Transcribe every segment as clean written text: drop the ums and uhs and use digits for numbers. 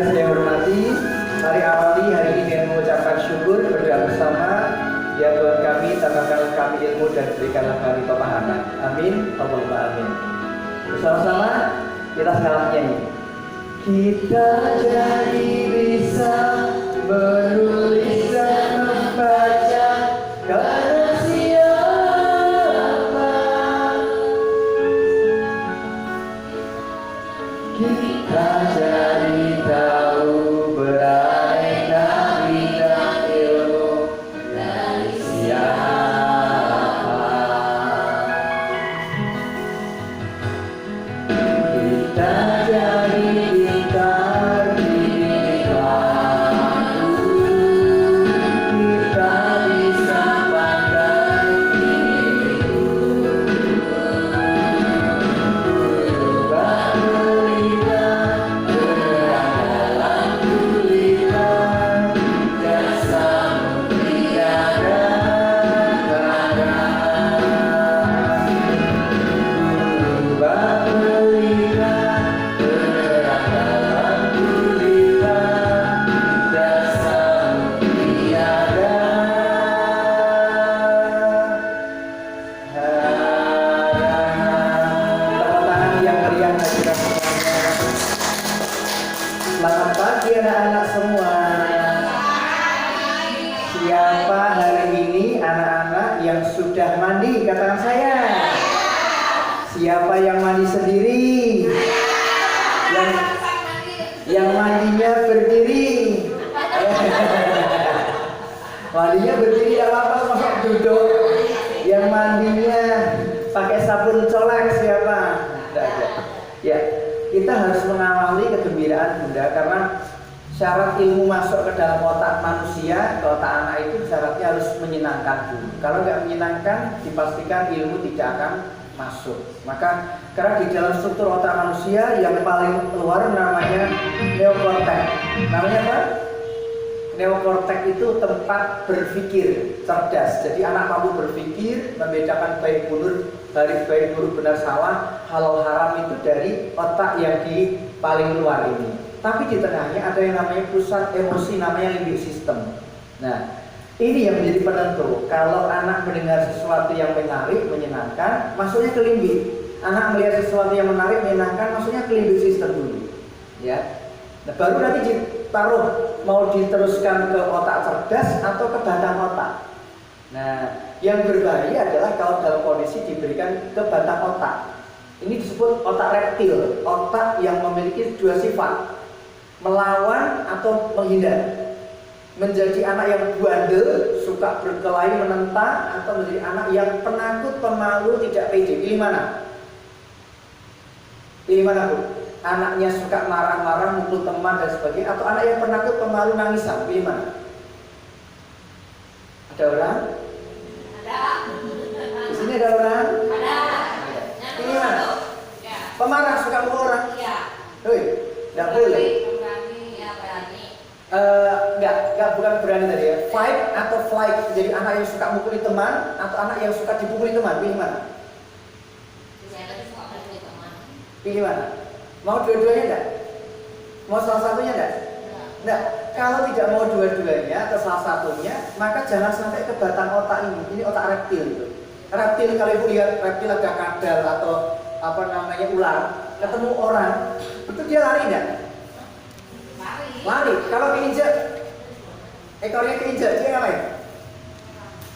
yang saya hormati, mari awali hari ini dengan mengucapkan syukur berdoa bersama. Ya Tuhan kami, tambahkanlah kami ilmu dan berikanlah kami pemahaman. Amin, Allahumma amin. Bersama-sama kita sekarang nyanyi. Kita jadi bisa menulis dan membaca karena siapa? Kita jadi tahu beraneka bidang ilmu dari siapa. Kita jadi pintar di waktu, kita bisa pakai itu. Berubah gulita, gerak dalam gulita, jasamu tiada tanda. Berubah gulita, gerak dalam gulita, jasamu tiada halangan. Tepuk tangan yang meriah bagi kita semuanya. Selamat pagi anak-anak semua. Siapa hari ini anak-anak yang sudah mandi? Katakan saya. Siapa yang mandi sendiri? Yang mandinya berdiri. Mandinya berdiri gak apa-apa, masa duduk. Yang mandinya pakai sabun colek siapa? Tidak ada. Ya, kita harus mengawali kegembiraan Bunda karena syarat ilmu masuk ke dalam otak manusia, ke otak anak itu syaratnya harus menyenangkan dulu. Kalau nggak menyenangkan, dipastikan ilmu tidak akan masuk. Maka karena di dalam struktur otak manusia yang paling luar namanya neokortek. Namanya apa? Neokortek itu tempat berpikir cerdas. Jadi anak mampu berpikir, membedakan baik buruk, baik buruk benar salah, halal haram itu dari otak yang di paling luar ini. Tapi di tengahnya ada yang namanya pusat emosi, namanya limbic system. Nah, ini yang menjadi penentu. Kalau anak mendengar sesuatu yang menarik, menyenangkan, masuknya ke limbic. Anak melihat sesuatu yang menarik, menyenangkan, masuknya ke limbic system dulu. Ya. Nah, baru nanti ditaruh mau diteruskan ke otak cerdas atau ke batang otak. Nah, yang berbahaya adalah kalau dalam kondisi diberikan ke batang otak. Ini disebut otak reptil, otak yang memiliki dua sifat, melawan atau menghindar. Menjadi anak yang bandel, suka berkelahi menentang, atau menjadi anak yang penakut, pemalu, tidak pede. Pilih mana? Pilih mana, Bu? Anaknya suka marah-marah, mukul teman dan sebagainya, atau anak yang penakut, pemalu, nangisan? Pilih mana? Ada orang? Ada. Di sini ada orang? Ada. Pilih mana? Pemarah, suka mukul orang? Iya. Hei, tidak boleh. Enggak, bukan berani tadi ya. Fight atau flight. Jadi anak yang suka mukuli teman atau anak yang suka dipukuli teman, pilih mana? Pilih mana? Mau dua-duanya enggak? Mau salah satunya enggak? Enggak. Kalau tidak mau dua-duanya atau salah satunya, maka jangan sampai ke batang otak ini. Ini otak reptil itu. Reptil, kalau ibu lihat reptil ada kadal atau apa namanya ular, ketemu orang, itu dia lari enggak? Lari. Kalau keinjak, ekornya keinjak, dia ngapain?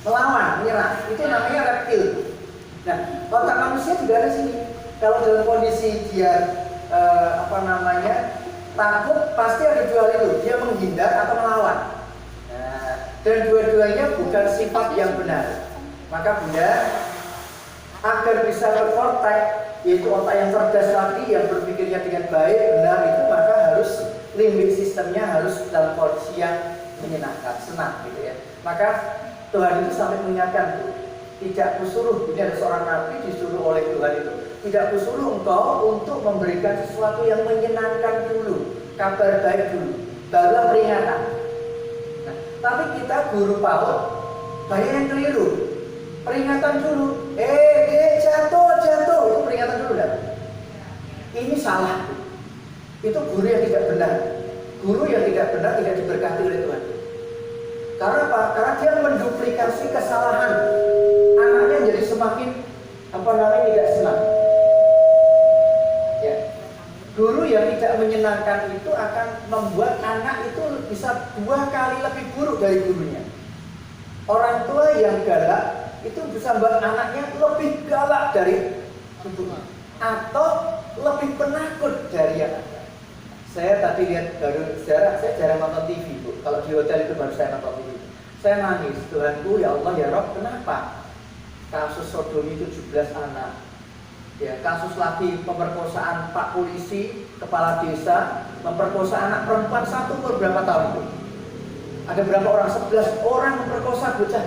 Melawan, menyerang. Itu namanya reptil. Nah, otak manusia juga ada sini. Kalau dalam kondisi dia takut, pasti ada dua itu. Dia menghindar atau melawan. Nah, dan dua-duanya bukan sifat yang benar. Maka Bunda, agar bisa berkortek, yaitu otak yang cerdas tadi, yang berpikirnya dengan baik, benar itu, maka harus limbic sistemnya harus dalam kondisi yang menyenangkan, senang gitu ya. Maka Tuhan itu sampai mengingatkan, tidak kusuruh, ini ada seorang nabi disuruh oleh Tuhan itu, tidak kusuruh engkau untuk memberikan sesuatu yang menyenangkan dulu, kabar baik dulu, barulah peringatan. Nah, tapi kita guru PAUD banyak yang keliru, peringatan dulu, jatuh, itu peringatan dulu dah. Ini salah, itu guru yang tidak benar. Guru yang tidak benar tidak diberkati oleh Tuhan. Karena apa? Karena dia menduplikasi kesalahan. Anaknya jadi semakin tidak senang. Ya. Guru yang tidak menyenangkan itu akan membuat anak itu bisa 2 kali lebih buruk dari gurunya. Orang tua yang galak itu bisa membuat anaknya lebih galak dari gurunya, atau lebih penakut dari anaknya. Saya tadi lihat saya jarang nonton TV, Bu. Kalau di hotel itu baru saya nonton TV. Saya nangis, Tuhanku, ya Allah, ya Rob, kenapa? Kasus sodomi 17 anak. Ya, kasus lagi pemerkosaan Pak Polisi, kepala desa, memperkosa anak perempuan 1 umur berapa tahun, Bu? Ada berapa orang? 11 orang memperkosa bocah.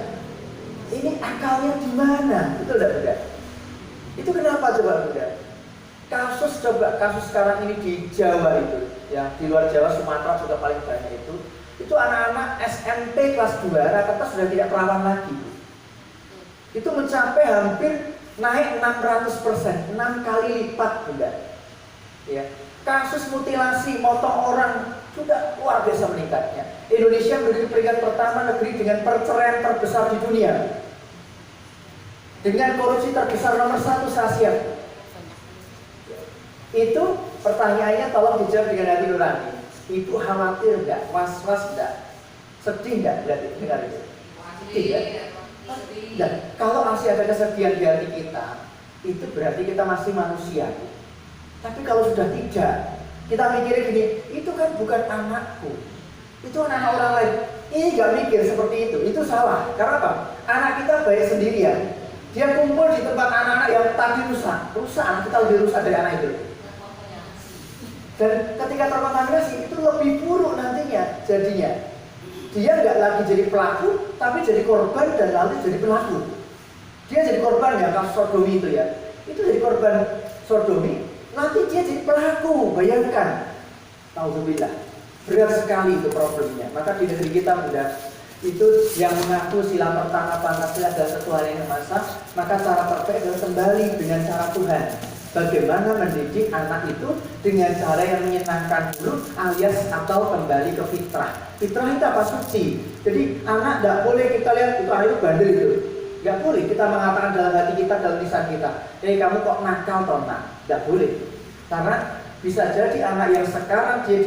Ini akalnya di mana? Betul tidak, Bunda? Itu kenapa coba, Bunda? Kasus sekarang ini di Jawa itu, ya, di luar Jawa, Sumatera juga paling banyak itu anak-anak SMP kelas 2 rata-rata sudah tidak perawan lagi. Itu mencapai hampir naik 600%, 6 kali lipat, Bunda. Ya. Kasus mutilasi, motong orang juga luar biasa meningkatnya. Indonesia menjadi peringkat pertama negeri dengan perceraian terbesar di dunia, dengan korupsi terbesar nomor 1 se-Asia. Itu pertanyaannya tolong dijawab dengan hati nurani. Ibu khawatir enggak? Was-was enggak? Sedih enggak? Berarti dengar itu. Tidak. Dan kalau masih ada kesedihan di hati kita, itu berarti kita masih manusia. Tapi kalau sudah tidak, kita mikirnya gini, itu kan bukan anakku, itu anak orang lain. Ini nggak mikir seperti itu salah. Karena apa? Anak kita baik sendirian, dia kumpul di tempat anak-anak yang tadi rusak, anak kita lebih rusak dari anak itu. Dan ketika terkontaminasi itu lebih buruk nantinya jadinya. Dia nggak lagi jadi pelaku, tapi jadi korban dan lalu jadi pelaku. Dia jadi korban ya, kasus sodomi itu ya. Itu jadi korban sodomi, nanti dia jadi pelaku. Bayangkan, nauzubillah, berat sekali itu problemnya. Maka di negeri kita mudah itu yang mengaku sila pertama Pancasila adalah satu hal yang masa, maka cara terbaik adalah kembali dengan cara Tuhan. Bagaimana mendidik anak itu dengan cara yang menyenangkan dulu, alias atau kembali ke fitrah. Fitrah itu apa? Suci. Jadi anak tidak boleh kita lihat itu anak itu bandel itu. Tidak boleh kita mengatakan dalam hati kita, dalam lisan kita, kamu kok nakal toh nak? Tidak boleh. Karena bisa jadi anak yang sekarang dia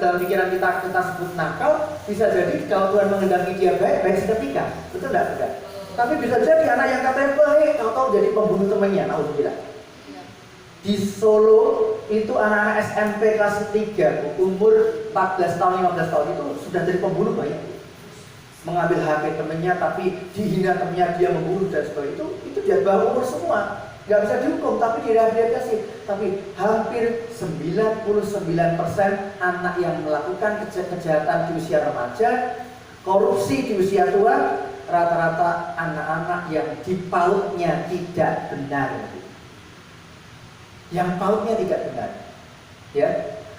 dalam pikiran kita sebut nakal, bisa jadi kalau Tuhan menghendaki dia baik seketika. Betul tidak? Betul. Tapi bisa jadi anak yang katanya baik, tahu-tahu jadi pembunuh temannya. Nauzubillah. Di Solo itu anak-anak SMP kelas 3 umur 14 tahun 15 tahun itu sudah jadi pembunuh banyak. Mengambil HP temannya tapi dihina temannya, dia membunuh dan sebagainya. Itu dia bawah umur semua. Gak bisa dihukum tapi direhabilitasi. Tapi hampir 99% anak yang melakukan kejahatan di usia remaja, korupsi di usia tua, rata-rata anak-anak yang di PAUD-nya tidak benar. Yang PAUD-nya tidak benar, ya,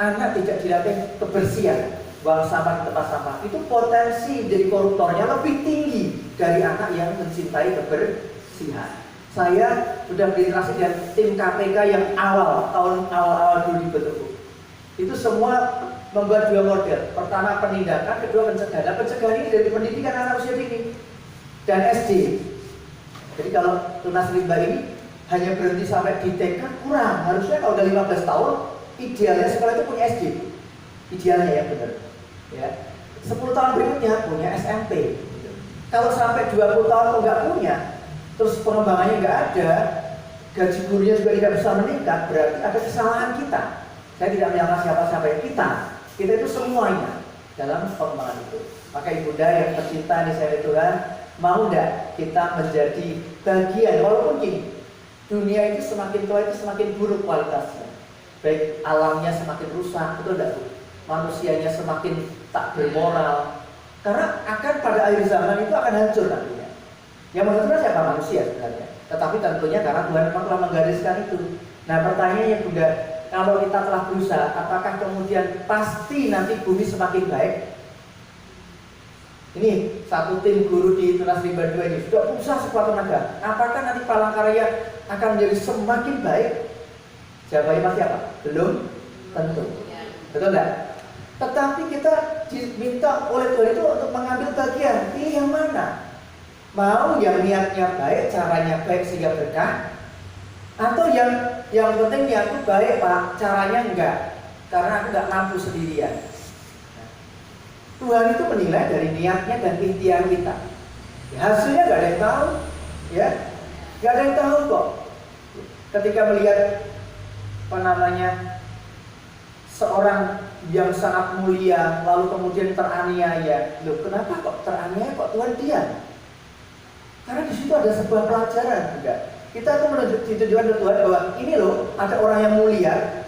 anak tidak dilatih kebersihan, buang sampah di tempat sampah, itu potensi dari koruptornya lebih tinggi dari anak yang mencintai kebersihan. Saya sudah berinteraksi dengan tim KPK yang tahun awal dulu dibentuk. Itu semua membuat 2 model. Pertama penindakan, kedua pencegahan. Pencegahan ini dari pendidikan anak usia dini dan SD. Jadi kalau tunas rimba ini hanya berhenti sampai di TK kurang. Harusnya kalau udah 15 tahun, idealnya sekolah itu punya SD. Idealnya ya benar. Ya. 10 tahun berikutnya punya SMP. Kalau sampai 20 tahun kok nggak punya, terus pengembangannya nggak ada, gaji gurunya juga tidak bisa meningkat, berarti ada kesalahan kita. Saya tidak menyalahkan siapa-siapa yang kita itu semuanya dalam pengembangan itu. Maka ibunda yang tercinta di saya Tuhan, mau nggak kita menjadi bagian, walaupun gini, dunia itu semakin tua itu semakin buruk kualitasnya. Baik alamnya semakin rusak, betul tidak? Manusianya semakin tak bermoral. Karena akan pada akhir zaman itu akan hancur nantinya. Yang menghancurkan siapa? Manusia sebenarnya. Tetapi tentunya karena Tuhan memang telah menggariskan itu. Nah pertanyaannya Bunda, kalau kita telah berusaha, apakah kemudian pasti nanti bumi semakin baik? Ini satu tim guru di Tunas Rimba 2 ini sudah berusaha sekuat tenaga. Apakah nanti Palangkaraya akan menjadi semakin baik? Jawabannya pasti apa? Belum tentu. Betul enggak? Kita oleh Tuhan itu untuk mengambil bagian. Pilih yang mana? Mau yang niatnya baik, caranya baik sehingga berkah, atau yang penting niatku baik Pak, caranya enggak, karena aku enggak mampu sendirian. Tuhan itu menilai dari niatnya dan ikhtiar kita. Ya, hasilnya enggak ada yang tahu, ya, enggak ada yang tahu kok. Ketika melihat seorang yang sangat mulia lalu kemudian teraniaya, loh kenapa kok teraniaya, kok Tuhan diam? Karena di situ ada sebuah pelajaran juga. Kita tuh ditunjukkan ke Tuhan bahwa ini loh ada orang yang mulia,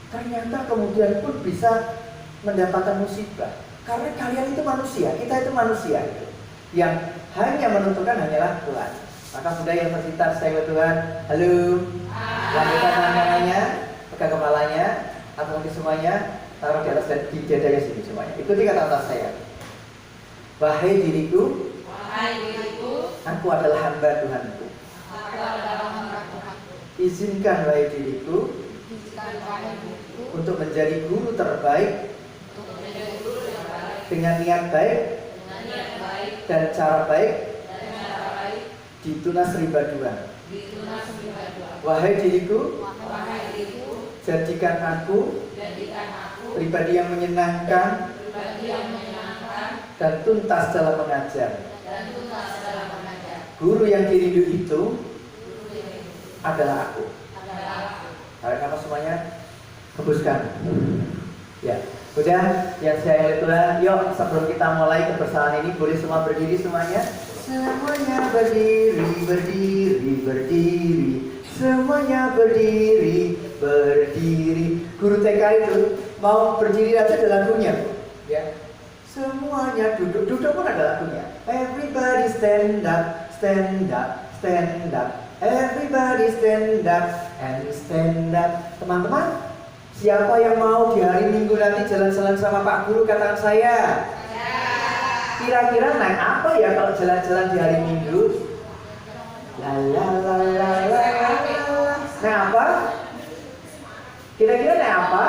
ternyata kemudian pun bisa mendapatkan musibah. Karena kalian itu manusia, kita itu manusia gitu. Yang hanya menentukan hanyalah Tuhan. Maka Bunda yang tercinta, saya Tuhan, halo, lambaikan tangannya, pegang kepalanya, atau mungkin semuanya taruh di atas dan di dadanya sini semuanya. Ikuti kata-kata saya. Wahai diriku, aku adalah hamba Tuhanku. Izinkan wahai diriku untuk menjadi guru terbaik dengan niat baik dan cara baik di Tunas Rimba 2. Wahai diriku, jadikan aku pribadi yang menyenangkan dan tuntas dalam mengajar. Guru yang dirindu itu adalah aku. Tarik nafas semuanya, hembuskan. Ya, udah yang saya Tuhan. Yuk sebelum kita mulai kebersamaan ini, boleh semua berdiri semuanya. Semuanya berdiri, berdiri, berdiri. Semuanya berdiri, berdiri. Guru TK itu mau berdiri aja ada lagunya, ya. Semuanya duduk, duduk pun ada lagunya. Everybody stand up, stand up, stand up. Everybody stand up and stand up. Teman-teman, siapa yang mau di hari Minggu nanti jalan-jalan sama Pak Guru, katakan saya. Kira-kira naik apa ya kalau jalan-jalan di hari Minggu? Naik apa? Kira-kira naik apa?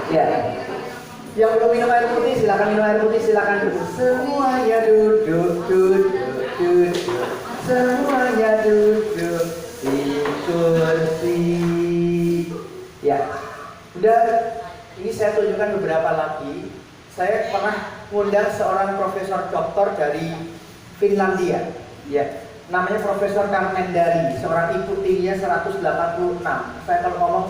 Ya, yang belum minum air putih silakan minum air putih, silakan duduk. Semuanya duduk, duduk, duduk. Semuanya duduk di kursi. Ya, udah. Ini saya tunjukkan beberapa lagi. saya pernah ngundang seorang profesor doktor dari Finlandia, ya, namanya Profesor Karmendari, seorang ibu tingginya 186. Saya kalau ngomong,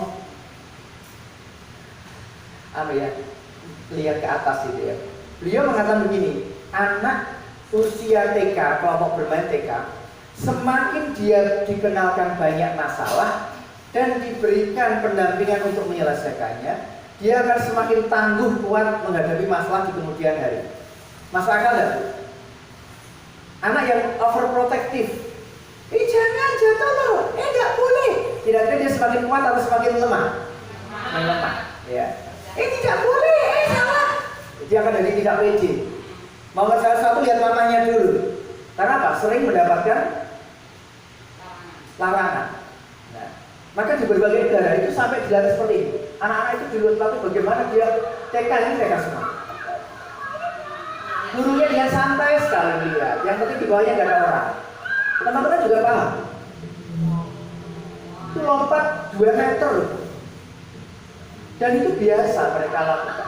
lihat ke atas gitu ya. Beliau mengatakan begini, anak usia TK, kelompok bermain TK, semakin dia dikenalkan banyak masalah dan diberikan pendampingan untuk menyelesaikannya, dia akan semakin tangguh kuat menghadapi masalah di kemudian hari. Masuk akal nggak? Anak yang overprotective, jangan jatuh loh, nggak boleh. Kira-kira dia semakin kuat atau semakin lemah? Melemah, ya. Tidak boleh, salah. Dia akan jadi tidak pede. Mau salah satu lihat mamanya dulu. Karena apa? Sering mendapatkan larangan. Nah, maka di berbagai negara itu sampai dilatih seperti itu. Anak-anak itu dilatih bagaimana dia TK ini TK semua. Gurunya dia santai sekali lihat. Yang penting di bawahnya nggak ada orang. Teman-teman juga paham. Itu lompat 2 meter loh. Dan itu biasa mereka lakukan.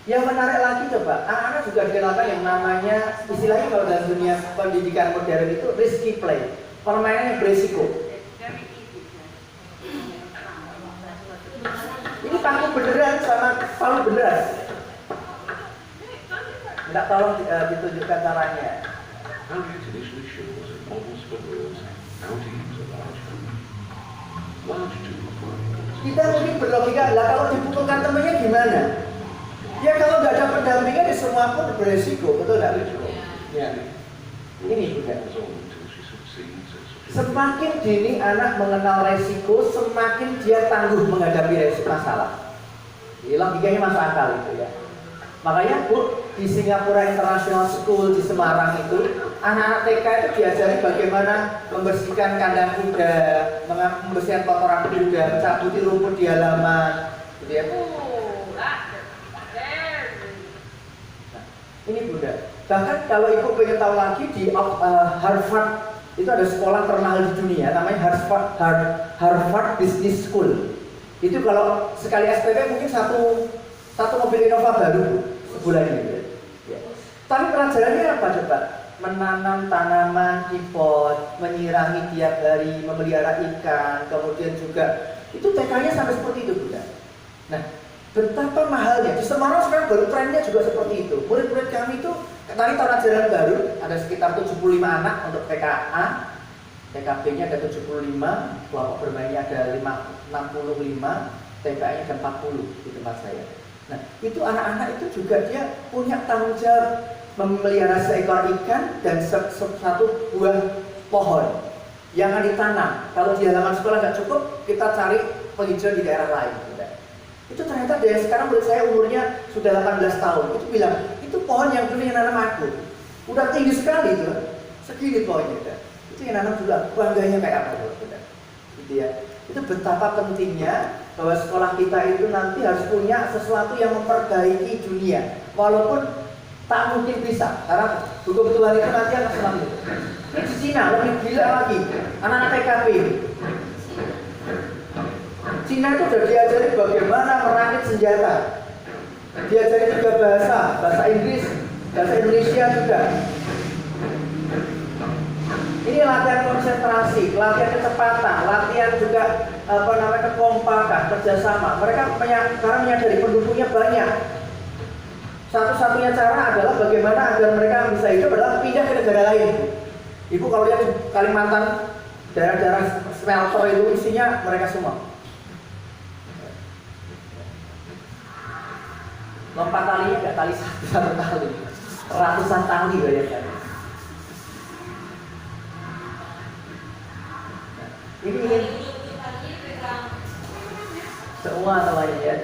Yang menarik lagi coba, anak-anak juga dikenalkan yang namanya, istilahnya kalau dalam dunia pendidikan modern itu risky play, permainan yang berisiko. Ini paku beneran sama palu beneran. Tidak, tolong ditunjukkan caranya. Kita mungkin berlogika, lah kalau dipukulkan temannya gimana? Ya kalau nggak ada pendampingan di semua pun beresiko, betul nggak? Ya. Ini juga. Semakin dini anak mengenal resiko, semakin dia tangguh menghadapi resiko masalah. Ini logikanya masuk akal itu ya. Makanya Bu, di Singapura International School di Semarang itu, anak-anak TK itu diajari bagaimana membersihkan kandang kuda, membersihkan kotoran kuda, mencabuti rumput di halaman, gitu ya. Ini Bunda. Bahkan kalau Ibu pengen tahu lagi di Harvard itu ada sekolah termahal di dunia, namanya Harvard Business School. Itu kalau sekali SPP mungkin satu mobil Innova baru sebulan ini. Ya. Tapi pelajarannya apa coba? Menanam tanaman di pot, menyirami tiap hari, memelihara ikan, kemudian juga itu TK-nya sampai seperti itu Bunda. Nah, betapa mahalnya. Di Semarang sekarang baru trennya juga seperti itu. Murid-murid kami itu tadi tahun ajaran baru ada sekitar 75 anak untuk TKA, TKB-nya ada 75, kelompok bermainnya ada 65, TKA-nya ada 40 di tempat saya. Nah, itu anak-anak itu juga dia punya tanggung jawab memelihara seekor ikan dan satu buah pohon yang akan ditanam. Kalau di halaman sekolah nggak cukup, kita cari penghijauan di daerah lain. Itu ternyata dari sekarang menurut saya umurnya sudah 18 tahun. Itu bilang, itu pohon yang dulu yang nanam aku. Udah tinggi sekali itu, segini pohonnya. Itu yang nanam dulu, bangganya kayak apa dulu. Gitu ya. Itu betapa pentingnya bahwa sekolah kita itu nanti harus punya sesuatu yang memperbaiki dunia. Walaupun tak mungkin bisa, karena buku kebetulan itu nanti akan selalu. Ini di Cina lebih gila lagi, anak-anak TKP. Cina itu sudah diajari bagaimana merakit senjata. Diajari juga bahasa Inggris, bahasa Indonesia juga. Ini latihan konsentrasi, latihan kecepatan, latihan juga kekompakan, kerjasama. Mereka sekarang menyadari penduduknya banyak. Satu-satunya cara adalah bagaimana agar mereka bisa hidup adalah pindah ke negara lain. Ibu kalau lihat di Kalimantan, daerah-daerah smelter itu isinya mereka semua. Lompat talinya nggak tali satu tali, ratusan tali bayangkan. Ini semua namanya ya.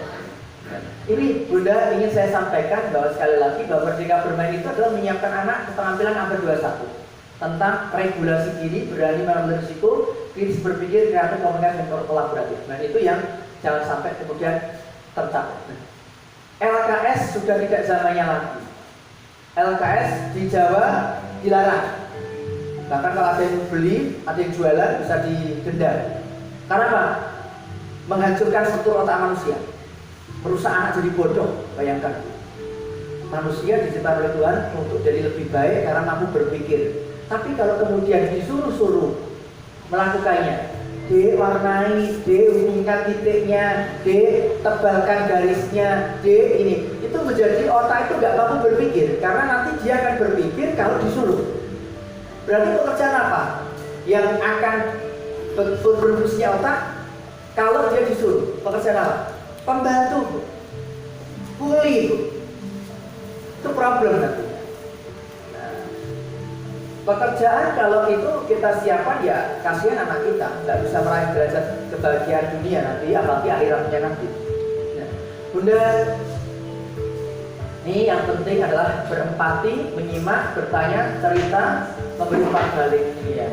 Ini Bunda ingin saya sampaikan bahwa sekali lagi bahwa Merdeka Bermain itu adalah menyiapkan anak keterampilan abad 21 tentang regulasi diri, berani mengambil risiko, kritis berpikir, kreatif, komunikasi, dan kolaboratif. Dan itu yang jangan sampai kemudian tercapai. LKS sudah tidak zamannya lagi. LKS di Jawa dilarang. Bahkan kalau ada yang beli, ada yang jualan bisa didenda. Karena apa? Menghancurkan struktur otak manusia. merusak anak jadi bodoh. Bayangkan, manusia diciptakan oleh Tuhan untuk jadi lebih baik karena mampu berpikir. Tapi kalau kemudian disuruh-suruh melakukannya, D warnai, D hubungkan titiknya, D tebalkan garisnya, D ini, itu menjadi otak itu nggak mampu berpikir karena nanti dia akan berpikir kalau disuruh. Berarti pekerjaan apa yang akan berfungsinya otak kalau dia disuruh? Pekerjaan apa? Pembantu, kuli itu problem nanti. Nah, pekerjaan kalau itu kita siapkan ya kasihan anak kita nggak bisa meraih derajat kebahagiaan dunia nanti, apalagi akhiratnya nanti. Nah, Bunda, ini yang penting adalah berempati, menyimak, bertanya, cerita, memberi umpan balik. Ya.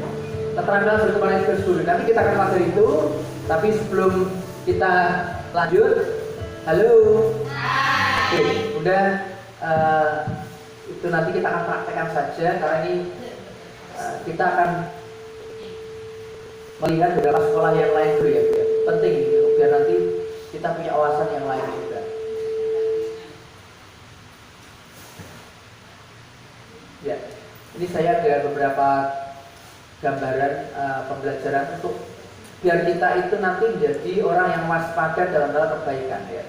Keterampilan berkomunikasi dulu. Nanti kita akan pelajari itu, tapi sebelum kita lanjut, halo. Oke, udah. Itu nanti kita akan praktekkan saja karena ini kita akan melihat beberapa sekolah yang lain dulu ya, penting biar nanti kita punya wawasan yang lain juga. Ya, ini saya ada beberapa gambaran pembelajaran untuk biar kita itu nanti menjadi orang yang waspada dalam hal kebaikan ya.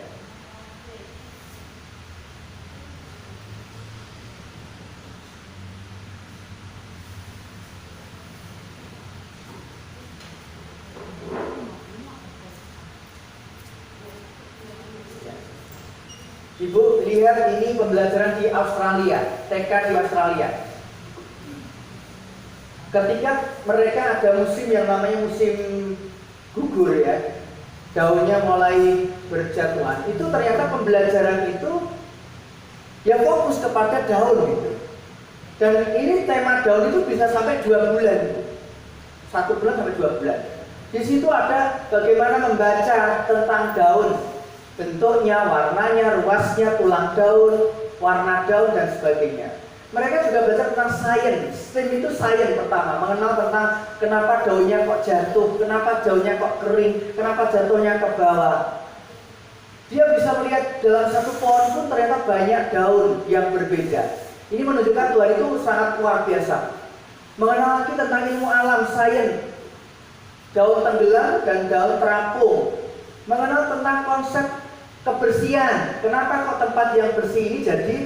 Ibu lihat ini pembelajaran di Australia, TK di Australia. Ketika mereka ada musim yang namanya musim gugur ya, daunnya mulai berjatuhan. Itu ternyata pembelajaran itu yang fokus kepada daun gitu. Dan ini tema daun itu bisa sampai 2 bulan, 1 bulan sampai 2 bulan. Di situ ada bagaimana membaca tentang daun. Bentuknya, warnanya, ruasnya, tulang daun, warna daun, dan sebagainya. Mereka juga belajar tentang sains. STEM itu sains pertama, mengenal tentang kenapa daunnya kok jatuh, kenapa daunnya kok kering, kenapa jatuhnya ke bawah. Dia bisa melihat dalam satu pohon pun ternyata banyak daun yang berbeda. Ini menunjukkan Tuhan itu sangat luar biasa. Mengenal lagi tentang ilmu alam, sains, daun tenggelam dan daun terapung. Mengenal tentang konsep kebersihan. Kenapa kok tempat yang bersih ini jadi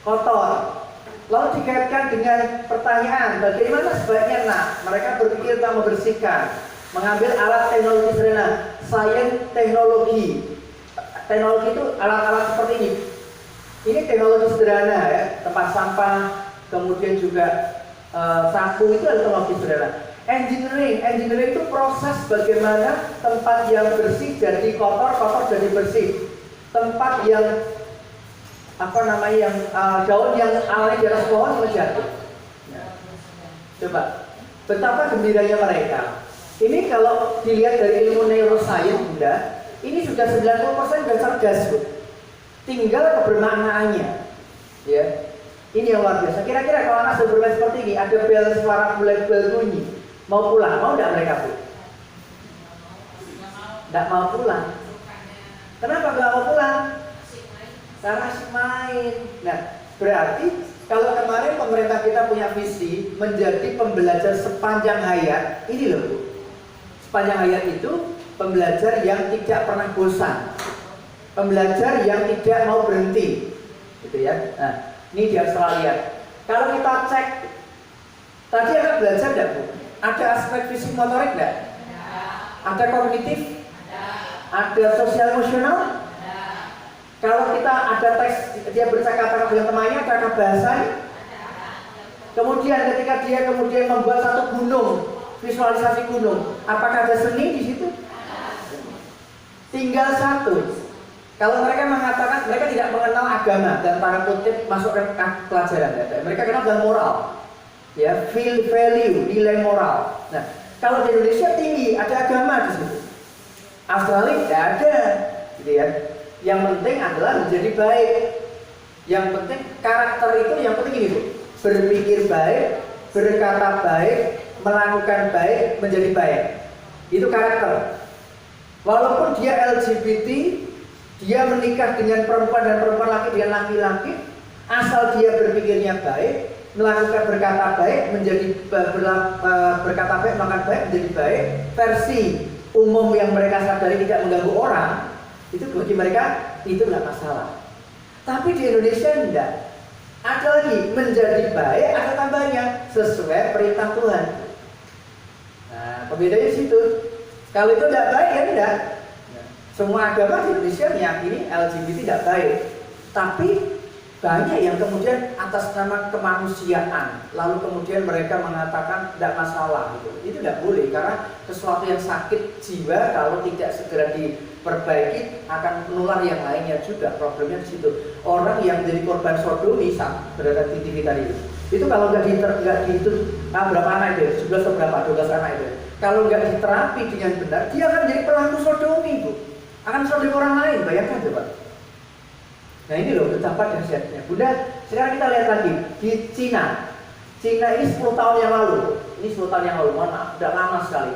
kotor? Lalu dikaitkan dengan pertanyaan, bagaimana sebaiknya mereka berpikir tentang membersihkan, mengambil alat teknologi sederhana, sains teknologi. Teknologi itu alat-alat seperti ini. Ini teknologi sederhana ya, tempat sampah, kemudian juga sapu itu adalah teknologi sederhana. Engineering itu proses bagaimana tempat yang bersih jadi kotor, kotor jadi bersih. Tempat yang daun yang alami di atas pohon jatuh. Nah, coba, betapa gembiranya mereka. Ini kalau dilihat dari ilmu neuroscience, Bunda, ini sudah 90% sudah cerdas, Bu. Tinggal kebermaknaannya. Ya. Ini yang luar biasa. Kira-kira kalau anak sudah bermain seperti ini, ada bel suara bel bunyi, mau pulang, mau tidak mereka, Bu? Tidak mau pulang. Kenapa tidak mau pulang? Karena asik main. Nah, berarti kalau kemarin pemerintah kita punya visi menjadi pembelajar sepanjang hayat, ini loh, Bu. Sepanjang hayat itu pembelajar yang tidak pernah bosan, pembelajar yang tidak mau berhenti, gitu ya. Nah, ini di Australia. Kalau kita cek, tadi anak belajar tidak, Bu? Ada aspek fisik motorik tidak? Ada kognitif? Ada sosial emosional? Kalau kita ada teks, dia bercakap dengan temannya, cakap bahasanya. Kemudian ketika dia membuat satu gunung, visualisasi gunung, apakah ada seni di situ? Tinggal satu. Kalau mereka mengatakan mereka tidak mengenal agama dan tanda kutip masukkan pelajaran, mereka kenal dengan moral, ya, value, nilai moral. Nah, kalau di Indonesia tinggi, ada agama di situ. Australia tidak ada, gitu ya. Yang penting adalah menjadi baik. Yang penting karakter itu, yang penting ini, Bu. Berpikir baik, berkata baik, melakukan baik, menjadi baik. Itu karakter. Walaupun dia LGBT, dia menikah dengan perempuan dan perempuan laki dengan laki-laki, asal dia berpikirnya baik, melakukan berkata baik, menjadi berkata baik, melakukan baik, menjadi baik, versi umum yang mereka sadari tidak mengganggu orang, itu bagi mereka itu nggak masalah. Tapi di Indonesia enggak. Ada lagi, menjadi baik ada tambahnya sesuai perintah Tuhan. Nah, pembedanya di situ. Kalau itu tidak baik ya tidak. Semua agama di Indonesia meyakini LGBT tidak baik. Tapi banyak yang kemudian atas nama kemanusiaan, lalu kemudian mereka mengatakan tidak masalah gitu. Itu tidak boleh karena sesuatu yang sakit jiwa kalau tidak segera diperbaiki akan menular yang lainnya juga. Problemnya di situ. Orang yang jadi korban sodomi saat berada di TV tadi itu kalau nggak dihitung berapa anak itu, 11 atau berapa, 12 anak itu. Kalau nggak diterapi dengan benar, dia akan jadi pelaku sodomi, Bu. Akan sodomi orang lain, bayangkan coba. Nah ini loh betapa dahsyatnya. Bunda, sekarang kita lihat lagi di Cina. Cina ini 10 tahun yang lalu. Ini 10 tahun yang lalu, mohon maaf, sudah lama sekali.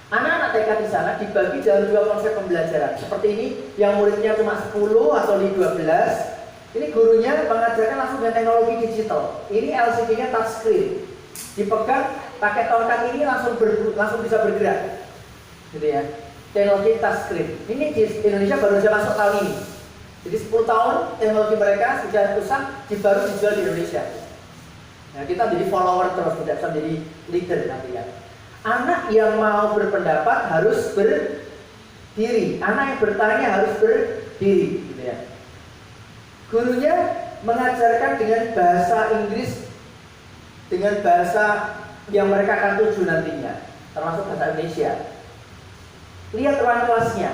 Anak-anak TK di sana dibagi dalam 2 konsep pembelajaran. Seperti ini, yang muridnya cuma 10 atau di 12. Ini gurunya mengajarkan langsung dengan teknologi digital. Ini LCD-nya touchscreen. Dipegang, pakai tongkat ini langsung bisa bergerak. Gitu ya. Teknologi touchscreen. Ini di Indonesia baru saja masuk tahun ini. Jadi 10 tahun teknologi mereka sudah usah baru dijual di Indonesia. Nah, kita jadi follower terus, tidak bisa menjadi leader nanti ya. Anak yang mau berpendapat harus berdiri. Anak yang bertanya harus berdiri, gitu ya. Gurunya mengajarkan dengan bahasa Inggris, dengan bahasa yang mereka akan tuju nantinya, termasuk bahasa Indonesia. Lihat ruang kelasnya.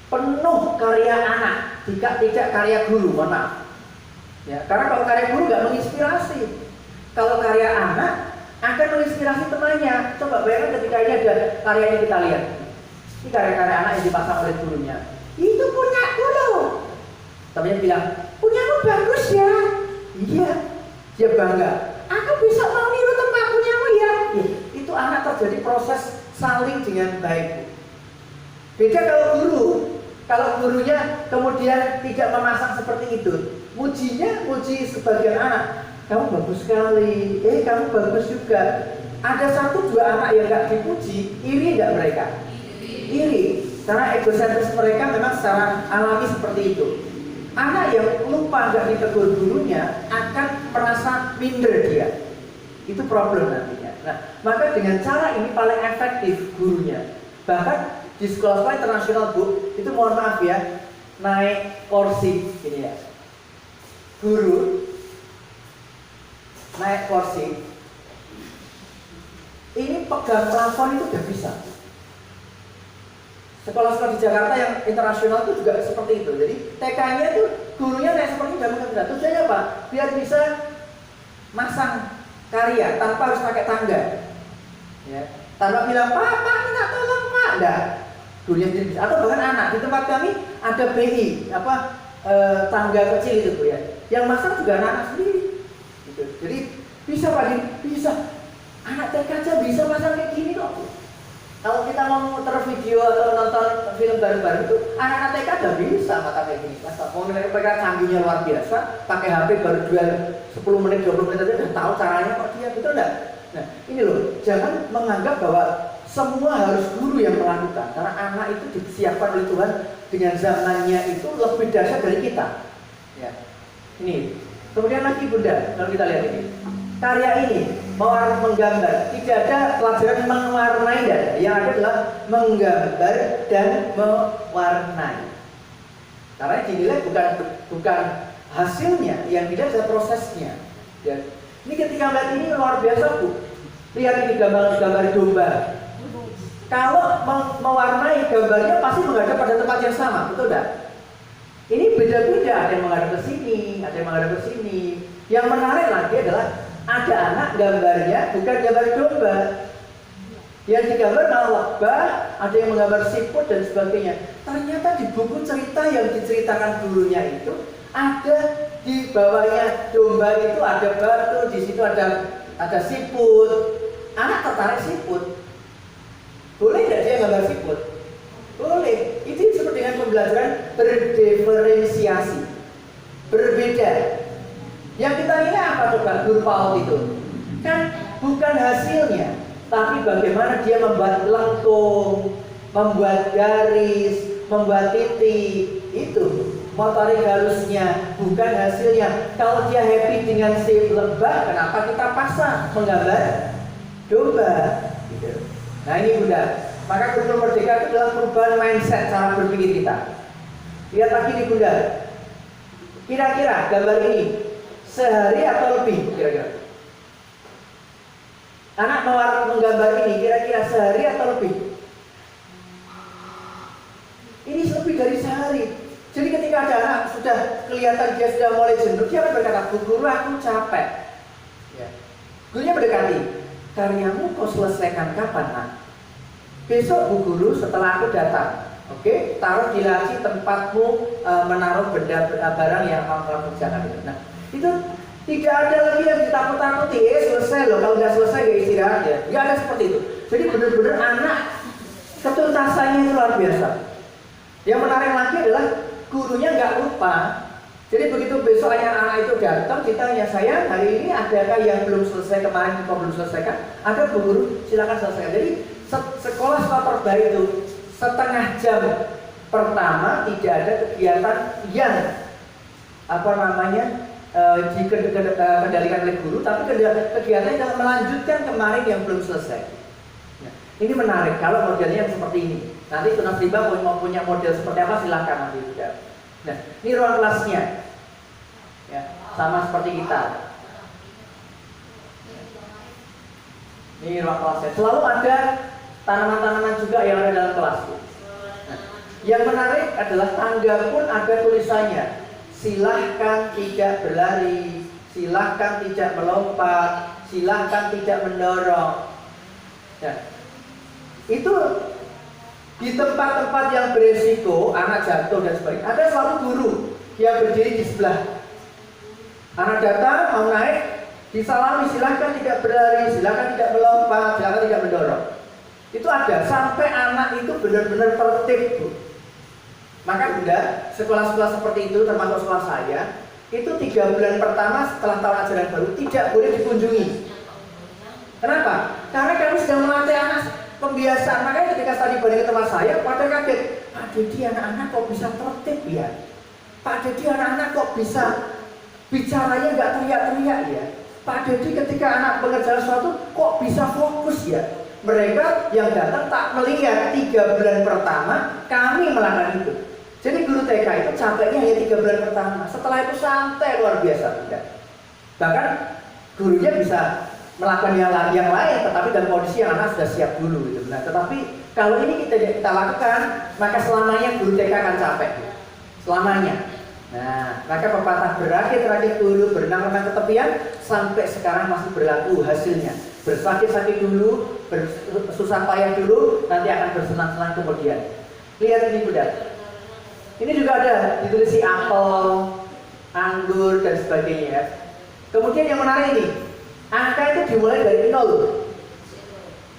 Penuh karya anak, tidak karya guru, mohon maaf. Ya, karena kalau karya guru nggak menginspirasi. Kalau karya anak akan menginspirasi temannya. Coba bayangkan ketika ini ada karya ini kita lihat. Ini karya-karya anak yang dipasang oleh gurunya. Itu punya loh. Temannya bilang, punyamu bagus ya. Iya, dia bangga. Aku bisa mau niru tempat punyamu ya. Itu anak terjadi proses saling dengan baik. Beda kalau gurunya kemudian tidak memasang seperti itu, muji sebagian anak, kamu bagus sekali, kamu bagus juga. Ada 1-2 anak yang nggak dipuji, iri nggak mereka? Iri, karena egosentris mereka memang secara alami seperti itu. Anak yang lupa nggak ditegur gurunya akan merasa minder dia. Itu problem nantinya. Nah, maka dengan cara ini paling efektif gurunya. Bahkan di sekolah-sekolah internasional, Bu, itu mohon maaf ya, naik kursi ini ya. Guru naik kursi, ini pegang plafon itu udah bisa. Sekolah-sekolah di Jakarta yang internasional itu juga seperti itu. Jadi TK-nya itu gurunya naik seperti itu udah bisa. Tujuannya apa? Biar bisa masang karya tanpa harus pakai tangga. Ya. Tanpa bilang, Pak, minta tolong Pak. Enggak. Gurunya sendiri bisa. Atau bahkan anak, di tempat kami ada BI, tangga kecil itu Bu ya. Yang masang juga anak-anak sendiri. Gitu. Jadi bisa Pak, bisa. Anak TK aja bisa masang kayak gini kok. Kalau kita mau muter video atau nonton film bareng-bareng itu, anak-anak TK udah bisa mata kayak gini. Mau mereka canggihnya luar biasa, pakai HP baru jual 10 menit, 20 menit aja udah tahu caranya kok dia, betul enggak? Nah, ini loh, jangan menganggap bahwa semua harus guru yang melakukan, karena anak itu disiapkan oleh Tuhan dengan zamannya itu lebih dahsyat dari kita. Ya. Ini. Kemudian lagi Bunda, kalau kita lihat ini. Karya ini menggambar, tidak ada pelajaran mewarnai dan yang ada adalah menggambar dan mewarnai. Karena dinilai bukan hasilnya, yang dilihat adalah prosesnya. Ya. Ini ketika melihat ini luar biasa Bu. Lihat ini gambar domba. Kalau mewarnai gambarnya pasti menghadap pada tempat yang sama, betul tidak? Ini beda-beda, ada yang menghadap ke sini, ada yang menghadap ke sini. Yang menarik lagi adalah ada anak gambarnya bukan gambar domba. Yang digambar malah lebah, ada yang menggambar siput dan sebagainya. Ternyata di buku cerita yang diceritakan gurunya itu ada di bawahnya domba itu ada batu, di situ ada siput. Anak tertarik siput. Boleh tidak dia gambar siput? Boleh. Itu seperti dengan pembelajaran berdiferensiasi, berbeda. Yang kita nilai apa coba guru PAUD itu? Kan bukan hasilnya, tapi bagaimana dia membuat lengkung, membuat garis, membuat titik. Itu motorik halusnya, bukan hasilnya. Kalau dia happy dengan shape lebah, kenapa kita pasang menggambar domba? Gitu. Nah ini Bunda, maka kurikulum merdeka itu adalah perubahan mindset cara berpikir kita. Lihat lagi nih Bunda, kira-kira gambar ini sehari atau lebih kira-kira? Anak menggambar ini kira-kira sehari atau lebih? Ini lebih dari sehari. Jadi ketika ada anak sudah kelihatan dia sudah mulai jenuh, dia akan berkata, Bu Guru aku capek. Ya. Gurunya mendekati, karyamu kau selesaikan kapan nak? Besok Bu Guru setelah aku datang. Oke, taruh di laci tempatmu menaruh benda barang yang kamu kerjakan itu. Nah, itu tidak ada lagi yang ditakut-takuti. Selesai loh, kalau nggak selesai ya istirahat ya. Nggak ada seperti itu. Jadi benar-benar anak ketuntasannya itu luar biasa. Yang menarik lagi adalah gurunya nggak lupa. Jadi begitu besok anak itu datang, kita tanya, sayang hari ini adakah yang belum selesai kemarin kau belum selesaikan? Ada Bu Guru, silakan selesaikan. Jadi sekolah terbaik itu setengah jam pertama tidak ada kegiatan yang dikendalikan oleh guru, tapi kegiatannya adalah melanjutkan kemarin yang belum selesai. Nah, ini menarik kalau modelnya yang seperti ini. Nanti Tunas Riba mau punya model seperti apa silahkan nanti juga. Nah, ini ruang kelasnya, ya, sama seperti kita. Ini ruang kelasnya. Selalu ada tanaman-tanaman juga yang ada dalam kelas. Nah, yang menarik adalah tangga pun ada tulisannya. Silahkan tidak berlari, silahkan tidak melompat, silahkan tidak mendorong. Nah, itu di tempat-tempat yang beresiko, anak jatuh dan sebagainya, ada selalu guru yang berdiri di sebelah. Anak datang mau naik, disalami, silahkan tidak berlari, silahkan tidak melompat, silahkan tidak mendorong. Itu ada sampai anak itu benar-benar tertib, Bu. Maka Bunda, sekolah-sekolah seperti itu termasuk sekolah saya, itu 3 bulan pertama setelah tahun ajaran baru tidak boleh dikunjungi. Kenapa? Karena kami sedang melatih anak pembiasaan. Makanya ketika tadi banding teman saya, pada kaget, Pak Dedi anak-anak kok bisa tertib ya? Pak Dedi anak-anak kok bisa bicaranya nggak teriak-teriak ya? Pak Dedi ketika anak mengerjakan sesuatu kok bisa fokus ya? Mereka yang datang tak melihat 3 bulan pertama kami melakukan itu. Jadi guru TK itu capeknya hanya 3 bulan pertama. Setelah itu santai luar biasa, Bunda. Bahkan gurunya bisa melakukan yang lain, tetapi dalam kondisi yang anak sudah siap dulu gitu. Nah, tetapi kalau ini kita lakukan, maka selamanya guru TK akan capek. Selamanya. Nah, maka pepatah berakit-rakit dulu, berenang-renang ke tepian, sampai sekarang masih berlaku hasilnya. Bersakit-sakit dulu, bersusah payah dulu, nanti akan bersenang-senang kemudian. Lihat ini Bunda. Ini juga ada ditulis apel, anggur dan sebagainya. Kemudian yang menarik ini, angka itu dimulai dari 0.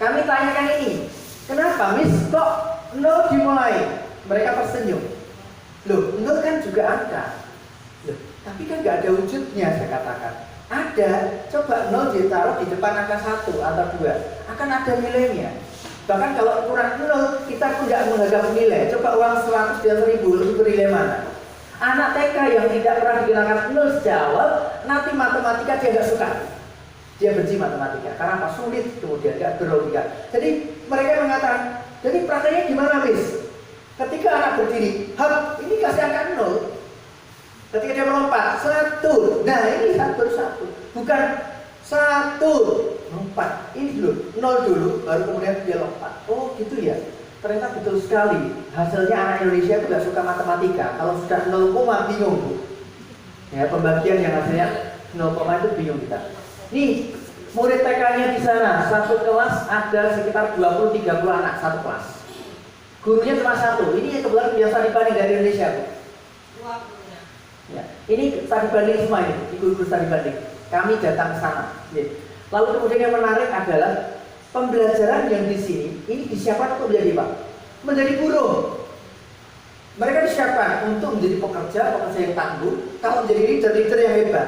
Kami tanyakan ini, kenapa Miss kok 0 dimulai? Mereka tersenyum. Loh, 0 kan juga angka. Loh, tapi kan nggak ada wujudnya, saya katakan. Ada, coba 0 ditaruh di depan angka 1 atau 2, akan ada nilainya. Bahkan kalau kurang 0, kita pun nggak menganggap nilai. Coba uang 100 dan 1000, lebih bernilai mana? Anak TK yang tidak pernah dikenakan 0 sejak awal, nanti matematika dia nggak suka. Dia benci matematika, karena apa? Sulit, kemudian nggak berlogika. Jadi mereka mengatakan, jadi prakteknya gimana Miss? Ketika anak berdiri, hap, ini kasih angka 0. Ketika dia melompat, 1. Nah ini baru 1. Bukan 1, lompat. Ini dulu, 0 dulu, baru kemudian dia lompat. Oh gitu ya. Ternyata betul sekali. Hasilnya anak Indonesia itu gak suka matematika. Kalau sudah 0, bingung Bu. Ya, pembagian yang hasilnya 0, itu bingung kita. Nih, murid TK-nya di sana, satu kelas ada sekitar 20-30 anak, satu kelas. Gurunya cuma 1. Ini yang kebetulan biasa dibanding dari Indonesia, Bu. Ya, ini studi banding semua ini, guru-guru studi banding. Kami datang ke sana. Lalu kemudian yang menarik adalah pembelajaran yang di sini ini disiapkan untuk menjadi apa? Menjadi burung. Mereka disiapkan untuk menjadi pekerja yang tangguh, kalau menjadi leader yang hebat.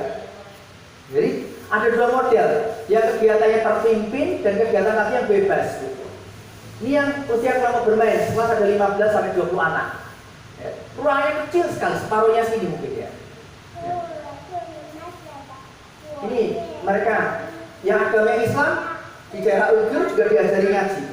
Jadi ada dua model, yang kegiatannya terpimpin dan kegiatan nanti yang bebas. Ini yang usia kelompok bermain, setelah ada 15 sampai 20 anak. Ruangnya kecil sekali, separuhnya sini mungkin ya. Ini mereka yang agama Islam di daerah Uyghur juga diajari ngaji.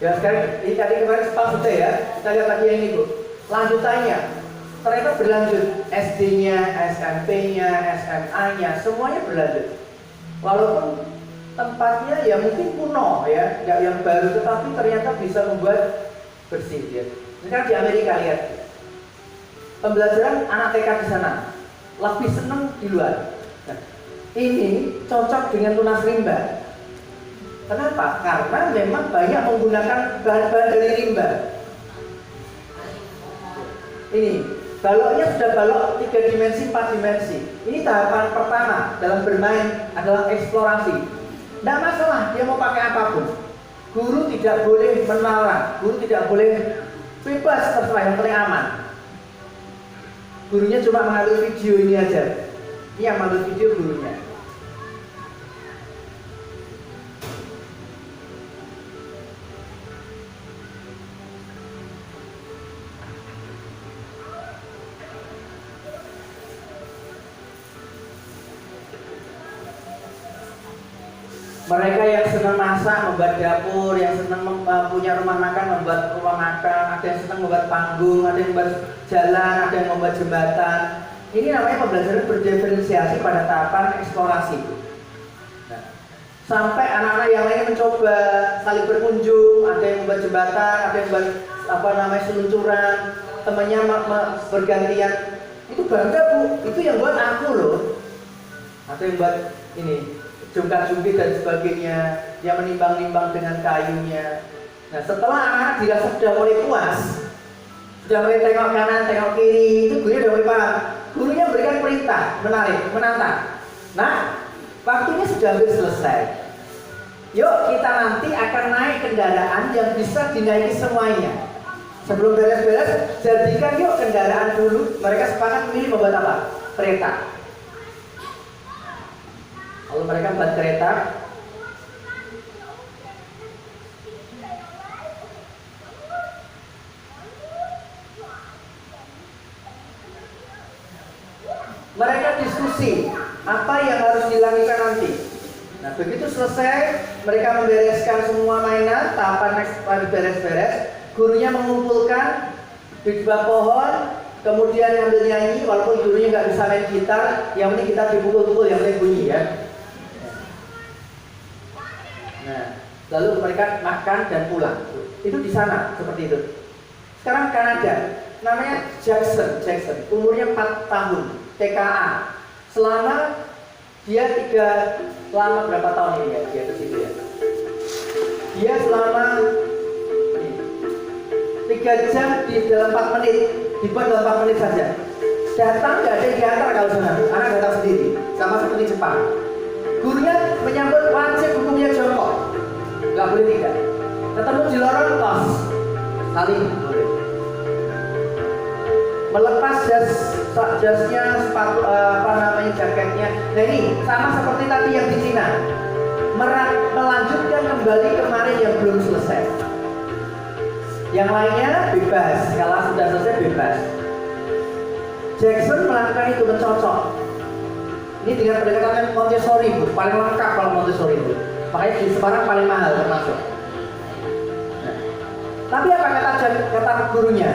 Ya sekarang ini tadi kemarin sepang sudah ya. Kita lihat lagi yang ini Bu. Lanjutannya ternyata berlanjut, SD-nya, SMP-nya, SMA-nya, semuanya berlanjut. Walaupun tempatnya ya mungkin kuno ya, nggak yang baru, tetapi ternyata bisa membuat bersih ya. Sekarang di Amerika lihat, pembelajaran anak TK di sana lebih senang di luar. Nah, ini cocok dengan tunas rimba. Kenapa? Karena memang banyak menggunakan bahan-bahan dari rimba. Ini baloknya sudah balok 3 dimensi, 4 dimensi. Ini tahapan pertama dalam bermain adalah eksplorasi. Tidak masalah dia mau pakai apapun. Guru tidak boleh melarang, guru tidak boleh bebas, terserah, yang paling aman. Gurunya cuma mengambil video ini aja. Ini yang mengambil video gurunya. Mereka yang senang masak, membuat dapur, yang senang punya rumah makan, membuat rumah makan, ada yang senang membuat panggung, ada yang membuat jalan, ada yang membuat jembatan. Ini namanya pembelajaran berdiferensiasi pada tahapan eksplorasi. Nah, sampai anak-anak yang lain mencoba saling berkunjung, ada yang membuat jembatan, ada yang membuat seluncuran, temannya bergantian. Itu bangga Bu, itu yang buat aku loh. Atau yang buat ini jungkat-jungkit dan sebagainya, yang menimbang-nimbang dengan kayunya. Nah setelah anak-anak dirasa sudah mulai puas, sudah mulai tengok kanan, tengok kiri, itu gurunya sudah mulai paham. Gurunya berikan perintah, menarik, menantang. Nah, waktunya sudah hampir selesai. Yuk kita nanti akan naik kendaraan yang bisa dinaiki semuanya. Sebelum beres-beres, jadikan yuk kendaraan dulu. Mereka sepakat memilih membuat apa? Kereta. Kalau mereka buat kereta, mereka diskusi apa yang harus dilakukan nanti. Nah begitu selesai, mereka membereskan semua mainan, tahapan next beres-beres, gurunya mengumpulkan di bawah pohon, kemudian ambil nyanyi, walaupun gurunya nggak bisa main gitar, yang penting kita dipukul-pukul, yang penting bunyi ya. Nah, lalu mereka makan dan pulang. Itu di sana seperti itu. Sekarang Kanada, namanya Jackson, umurnya 4 tahun, TKA. Selama dia selama berapa tahun ini ya? Dia ke situ ya. Dia selama 3 jam di dalam 4 menit, dibuat dalam 4 menit saja. Datang nggak ada yang diantar kalau sana, anak datang sendiri, sama seperti Jepang. Gurunya menyambut wajib hukumnya jongkok, nggak boleh tidak. Ketemu di lorong tos, saling boleh. Melepas jasnya, sepatu, jaketnya. Nah ini sama seperti tadi yang di Cina. Melanjutkan kembali kemarin yang belum selesai. Yang lainnya bebas, kalau sudah selesai bebas. Jackson melakukan itu mencocok. Ini dengan pendekatan Montessori Bu, paling lengkap kalau Montessori itu. Makanya di Semarang paling mahal termasuk. Nah, tapi apa kata gurunya,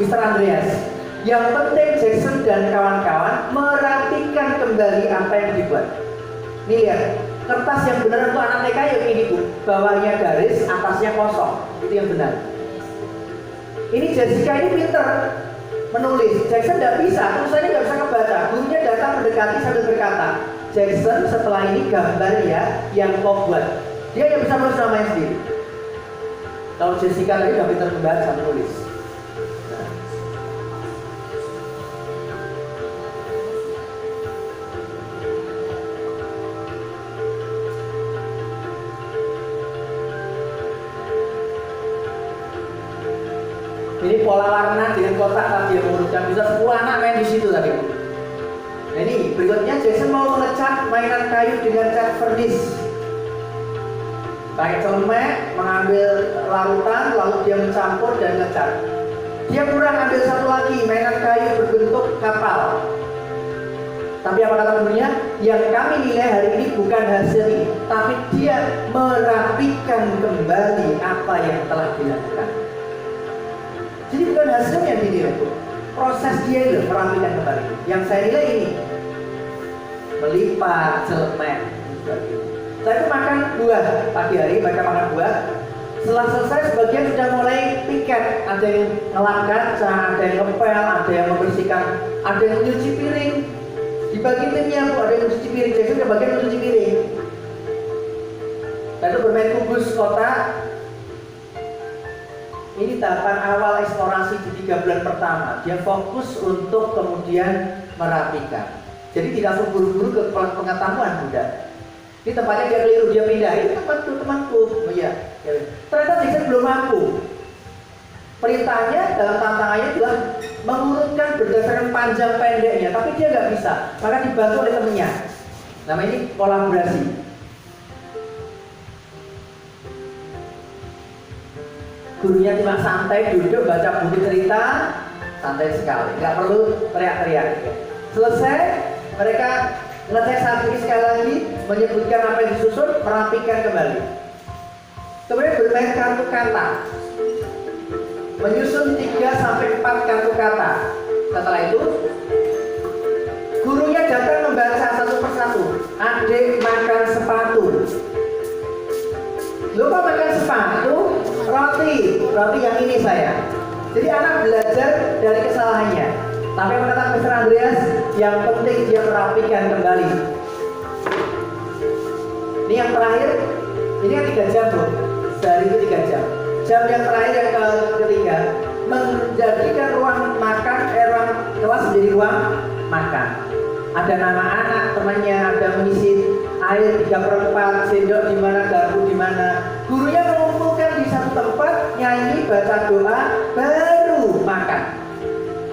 Mr. Andreas? Yang penting Jackson dan kawan-kawan merapikan kembali apa yang dibuat. Nih lihat, kertas yang benar untuk anak TK yang ini Bu, bawahnya garis, atasnya kosong. Itu yang benar. Ini Jessica ini pinter. menulis. Jackson tidak bisa, tulisannya nggak bisa kebaca. Gurunya datang mendekati sambil berkata, Jackson setelah ini gambar ya yang kau buat. Dia yang bisa menulis namanya sendiri. Kalau Jessica tadi udah pintar membaca, menulis. Nah. Ini pola warna dengan kotak tadi yang mengurutkan, bisa 10 anak main di situ tadi. Nah ini berikutnya Jackson mau mengecat mainan kayu dengan cat vernis. Pakai celemek, mengambil larutan, lalu dia mencampur dan ngecat. Dia kurang ambil satu lagi, mainan kayu berbentuk kapal. Tapi apa kata gurunya? Yang kami nilai hari ini bukan hasil ini, tapi dia merapikan kembali apa yang telah dilakukan. Jadi bukan hasilnya yang dinilai, proses dia itu merapikan kembali. Yang saya nilai ini, melipat, celemek, saya itu makan buah pagi hari, makan buah. Setelah selesai sebagian sudah mulai piket, ada yang ngelap kaca, ada yang ngepel, ada yang membersihkan, ada yang mencuci piring. Dibagi timnya bu, ada yang mencuci piring, jadi sudah bagian mencuci piring. Lalu bermain kubus kotak. Ini tahapan awal eksplorasi di 3 bulan pertama. Dia fokus untuk kemudian merapikan. Jadi tidak langsung buru-buru ke pengetahuan Buddha. Ini tempatnya dia keliru, dia pindah. Ini temanku. Oh iya. Ternyata Jackson belum mampu. Perintahnya dalam tantangannya adalah mengurutkan berdasarkan panjang pendeknya, tapi dia nggak bisa. Maka dibantu oleh temannya. Nama ini kolaborasi. Gurunya cuma santai duduk baca buku cerita, santai sekali, nggak perlu teriak-teriak. Selesai, mereka ngecek satu sekali lagi, menyebutkan apa yang disusun, merapikan kembali. Kemudian bermain kartu kata, menyusun 3-4 kartu kata. Setelah itu, gurunya datang membaca satu persatu. Adik makan sepatu. Lupa makan sepatu, roti yang ini saya. Jadi anak belajar dari kesalahannya. Tapi kata Mr. Andreas, yang penting dia merapikan kembali. Ini yang terakhir, ini yang 3 jam tuh. Sehari itu 3 jam. Jam yang terakhir yang ketiga, menjadikan ruang makan, ruang kelas menjadi ruang makan. Ada nama anak, temannya, ada mengisi air 3/4, sendok di mana, garpu di mana. Gurunya mengumpulkan di satu tempat, nyanyi, baca doa, baru makan.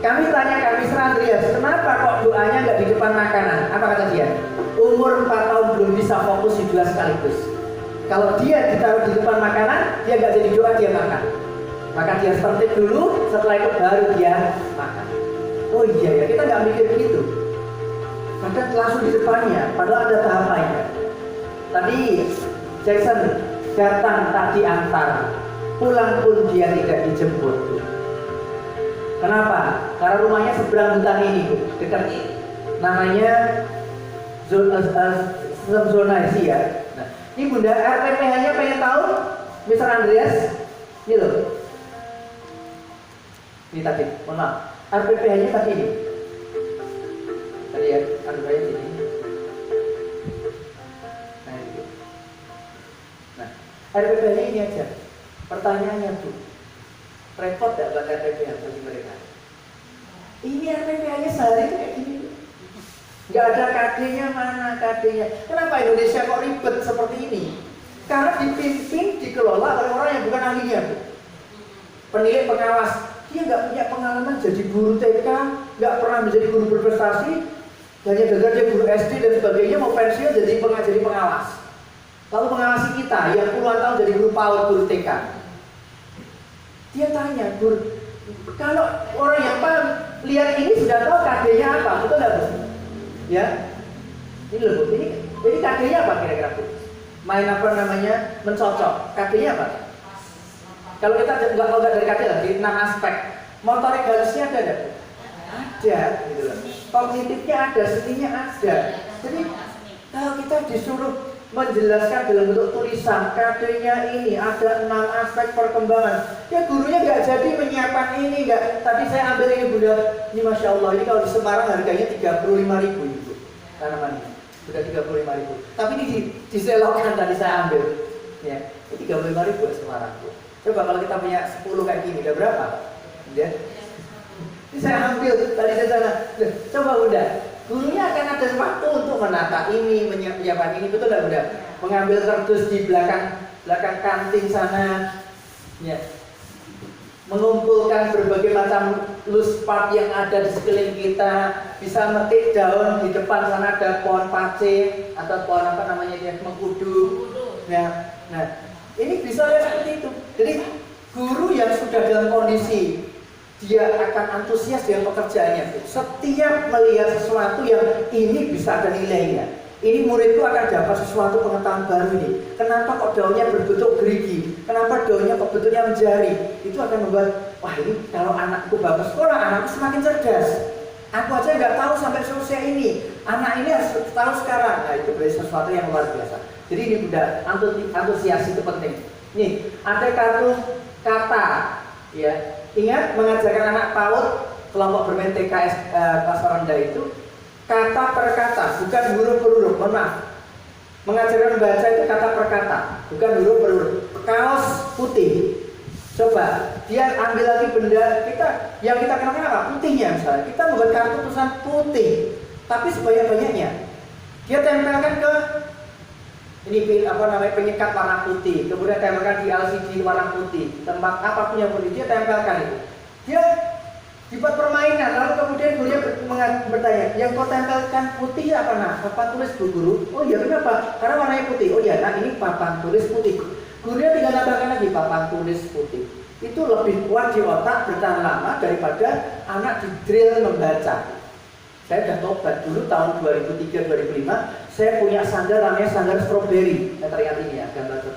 Kami tanya Mr. Andreas, kenapa kok doanya nggak di depan makanan? Apa kata dia? Umur 4 tahun belum bisa fokus di 2 sekaligus. Kalau dia ditaruh di depan makanan, dia nggak jadi doa, dia makan. Maka dia tertib dulu, setelah itu baru dia makan. Oh iya ya, kita nggak mikir begitu. Kadang langsung di depannya, padahal ada tahapannya. Tadi Jackson datang tak diantar, pulang pun dia tidak dijemput. Kenapa? Karena rumahnya seberang hutan ini, Bu, dekat ini. Namanya zonasi ya. Nah, ini Bunda RPPH-nya pengen tahu, Mr. Andreas, ini loh. Ini tadi, mohon maaf. RPPH-nya tadi ini. Tadi ya, RPPH-nya ini. Nah, ini. Nah, RPPH-nya ini aja. Pertanyaannya tuh, repot gak buat RPPH bagi mereka? Ini RPPH-nya sehari kayak gini. Gak ada KD-nya, mana KD-nya? Kenapa Indonesia kok ribet seperti ini? Karena dipimpin, dikelola oleh orang yang bukan ahlinya, Bu. Penilai pengawas, dia nggak punya pengalaman jadi guru TK, nggak pernah menjadi guru berprestasi, hanya gagal jadi guru SD dan sebagainya, mau pensiun jadi pengawas. Lalu mengawasi kita yang puluhan tahun jadi guru PAUD, guru TK. Dia tanya, guru, kalau orang yang paham lihat ini sudah tahu KD-nya apa, betul nggak, Bu? Ya, ini loh, Bu, ini KD-nya apa kira-kira, Bu? Main apa namanya, mencocok, KD-nya apa? Kalau kita nggak dari KD lagi, 6 aspek. Motorik halusnya ada nggak? Ada, gitu loh. Kognitifnya ada, seninya ada. Jadi kalau kita disuruh menjelaskan dalam bentuk tulisan, KD-nya ini ada 6 aspek perkembangan. Ya gurunya nggak jadi menyiapkan ini, nggak. Tadi saya ambil ini Bunda, ini Masya Allah, ini kalau di Semarang harganya 35.000 Ibu, tanaman ini sudah 35.000. Tapi ini diselokkan tadi saya ambil, ya, ini 35.000 di Semarang Bu. Coba kalau kita punya 10 kayak gini, udah berapa? Ya. Ini saya ambil tadi di sana. Coba Bunda. Gurunya akan ada waktu untuk menata ini, menyiapkan ini, betul tidak Bunda? Mengambil kardus di belakang kantin sana, ya. Mengumpulkan berbagai macam loose part yang ada di sekeliling kita, bisa metik daun di depan sana ada pohon pace atau pohon apa namanya dia mengkudu. Ya. Nah, ini bisa lihat seperti itu. Jadi guru yang sudah dalam kondisi dia akan antusias dengan pekerjaannya. Setiap melihat sesuatu yang ini bisa ada nilainya. Ini muridku akan dapat sesuatu pengetahuan baru ini. Kenapa kok daunnya berbentuk gerigi? Kenapa daunnya kok bentuknya menjari? Itu akan membuat, wah ini kalau anakku bagus sekolah, anakku semakin cerdas. Aku aja nggak tahu sampai seusia ini. Anak ini harus tahu sekarang. Nah itu berarti sesuatu yang luar biasa. Jadi ini Bunda, antusias itu penting. Nih, ada kartu kata, ya. Ingat mengajarkan anak PAUD kelompok bermain TKS kelas rendah itu kata per kata, bukan huruf per huruf. Mohon maaf. Mengajarkan membaca itu kata per kata, bukan huruf per huruf. Kaos putih. Coba dia ambil lagi benda kita yang kita kenalkan apa? Putihnya misalnya. Kita membuat kartu tulisan putih, tapi sebanyak-banyaknya. Dia tempelkan ke ini apa namanya penyekat warna putih, kemudian tempelkan di LCD warna putih, tempat apapun yang putih dia tempelkan itu. Dia dibuat permainan, lalu kemudian gurunya bertanya, yang kau tempelkan putih apa nak? Papan tulis Bu Guru? Oh iya kenapa? Karena warnanya putih. Oh iya nak ini papan tulis putih. Gurunya tinggal tambahkan lagi papan tulis putih. Itu lebih kuat di otak bertahan lama daripada anak di drill membaca. Saya sudah tobat dulu tahun 2003-2005. Saya punya sanggar namanya sanggar strawberry. Saya teringat ini ya, gambar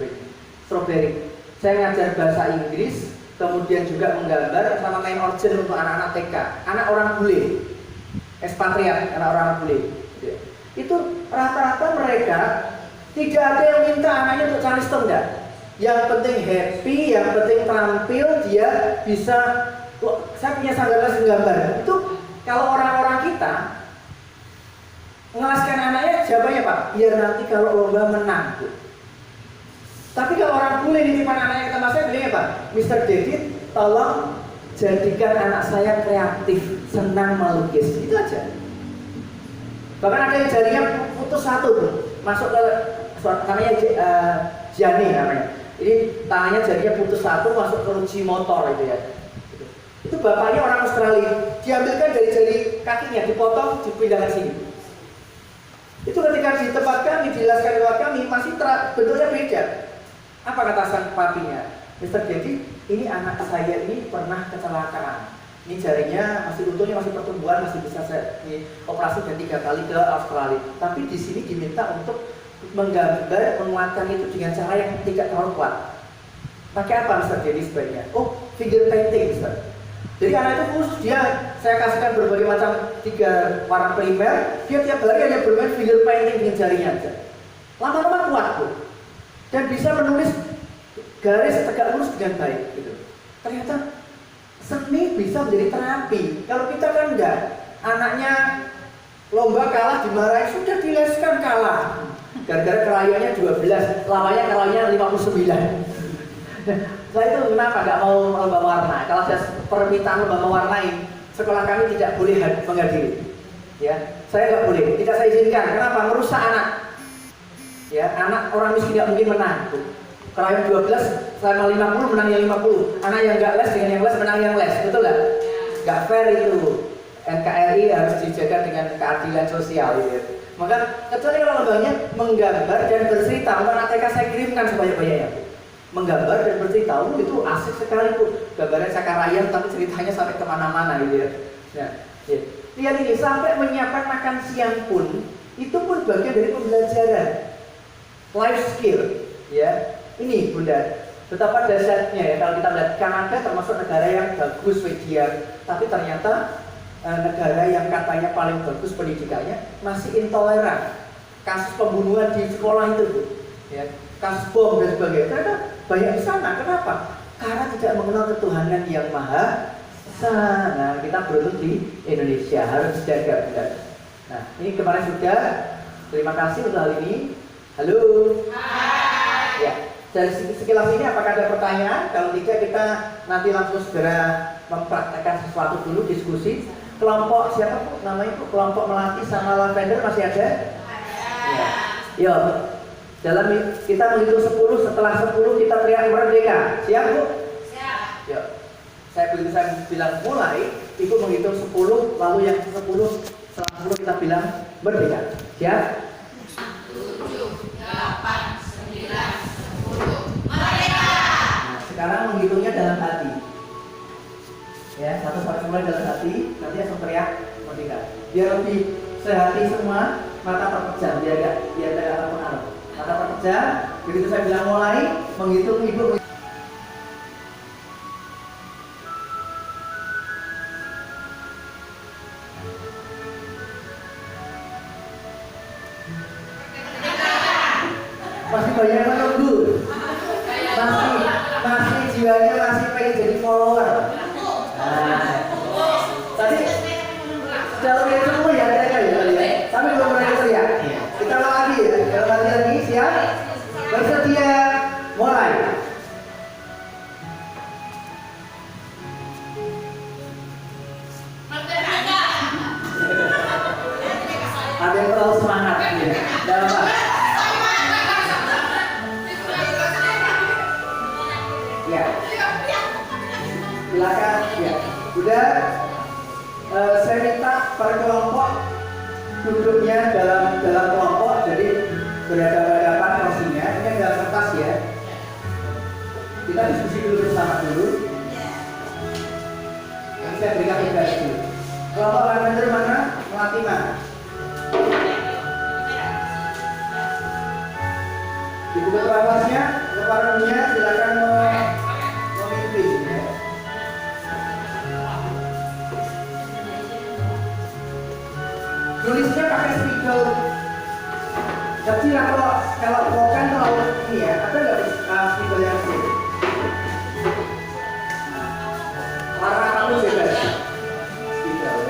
strawberry. Saya ngajar bahasa Inggris, kemudian juga menggambar sama main organ untuk anak-anak TK, anak orang bule, ekspatriat, anak orang bule. Itu rata-rata mereka tidak ada yang minta anaknya untuk Charleston enggak. Yang penting happy, yang penting terampil, dia bisa. Saya punya sanggar les menggambar. Itu kalau orang-orang kita ngelaskan anaknya jawabannya Pak, biar nanti kalau lomba menang. Tapi kalau orang bule nitipkan anaknya ke tempat saya bilangnya Pak, Mr. David tolong jadikan anak saya kreatif, senang melukis, itu aja. Bahkan ada yang jarinya putus satu tuh, masuk ke namanya Jani namanya. Ini tangannya jarinya putus satu masuk ke kunci motor itu ya. Itu bapaknya orang Australia, diambilkan dari jari kakinya, dipotong, dipindahkan sini. Itu ketika di tempat kami, dijelaskan lewat kami, masih bentuknya beda. Apa kata sang papinya? Mr. Dedi, ini anak saya ini pernah kecelakaan. Ini jarinya masih utuhnya, masih pertumbuhan, masih bisa operasi dan 3 kali ke Australia. Tapi di sini diminta untuk menggambar, menguatkan itu dengan cara yang tidak terlalu kuat. Pakai apa Mr. Dedi sebaiknya? Oh, figure painting Mr. Jadi anak itu khusus saya kasihkan berbagai macam 3 warna primer, dia tiap hari hanya bermain figure painting dengan jarinya aja. Lama-lama kuat tuh, dan bisa menulis garis tegak lurus dengan baik. Gitu. Ternyata seni bisa menjadi terapi. Kalau kita kan enggak, anaknya lomba kalah dimarahin, sudah dileskan kalah. Gara-gara kerayannya 12, lamanya kerayannya 59. Saya itu kenapa nggak mau lomba warna? Kalau ada permintaan lomba mewarnai, sekolah kami tidak boleh menghadiri. Ya, saya nggak boleh, tidak saya izinkan. Kenapa? Merusak anak. Ya, anak orang miskin nggak mungkin menang. Kerayan 12 sama 50 menang yang 50. Anak yang nggak les dengan yang les menang yang les, betul nggak? Nggak fair itu. NKRI harus dijaga dengan keadilan sosial. Gitu. Maka kecuali kalau lombanya menggambar dan bercerita, anak TK saya kirimkan sebanyak-banyaknya. Menggambar dan bercerita, itu asik sekali tuh. Gambarnya Cakarayan tapi ceritanya sampai kemana-mana gitu ya. Nah, ya. Lihat ini, sampai menyiapkan makan siang pun, itu pun bagian dari pembelajaran life skill. Ya, ini Bunda, betapa dahsyatnya ya kalau kita lihat Kanada termasuk negara yang bagus Swedia, tapi ternyata negara yang katanya paling bagus pendidikannya masih intoleran. kasus pembunuhan di sekolah itu, Bu. Ya, kasus bom dan sebagainya. Ternyata banyak di sana. Kenapa? Karena tidak mengenal ketuhanan yang maha esa. Nah, kita beruntung di Indonesia harus dijaga, benar. Nah, ini kemarin sudah. Terima kasih untuk hal ini. Halo. Hai. Ya, dari sekilas ini apakah ada pertanyaan? Kalau tidak, kita nanti langsung segera mempraktekkan sesuatu dulu, diskusi. Kelompok siapa Bu? Namanya Bu? Kelompok Melati sama Lavender masih ada? Ya. Yo, dalam kita menghitung 10, setelah 10 kita teriak merdeka. Siap Bu? Siap. Yo. Saya bilang mulai, Ibu menghitung 10, lalu yang 10 setelah 10 kita bilang merdeka. Siap? 7, 8, 9, 10, merdeka. Nah, sekarang menghitungnya dalam hati. Ya, satu sampai 10 dalam hati, nanti langsung teriak merdeka. Biar lebih sehati semua, mata terpejam, biar tidak ada pengaruh. Mata terpejam, begitu saya bilang mulai, menghitung Ibu. Masih banyak yang menunggu, masih jiwanya masih pengen jadi follower. Nah, tadi sudah lihat semua ya, tapi belum pernah lihat. Kita ulang lagi ya, kalau lagi siap, bersedia, mulai. Ada yang terlalu semangat ya, dalam apa? Ya, silakan ya. Udah, saya minta per kelompok duduknya dalam kelompok, jadi berhadapan porsinya. Ini dalam kertas ya. Kita diskusi dulu bersama dulu. Nanti saya berikan tugas dulu. Kelompok Lavender mana? Melati mana? Di buku terapasnya, keluarnya silakan memimpin ya. Tulisnya pakai spidol. Jadi kalau bukan terlalu ini ya, ada nggak spidol yang kecil? Warna kamu bebas. Spidol.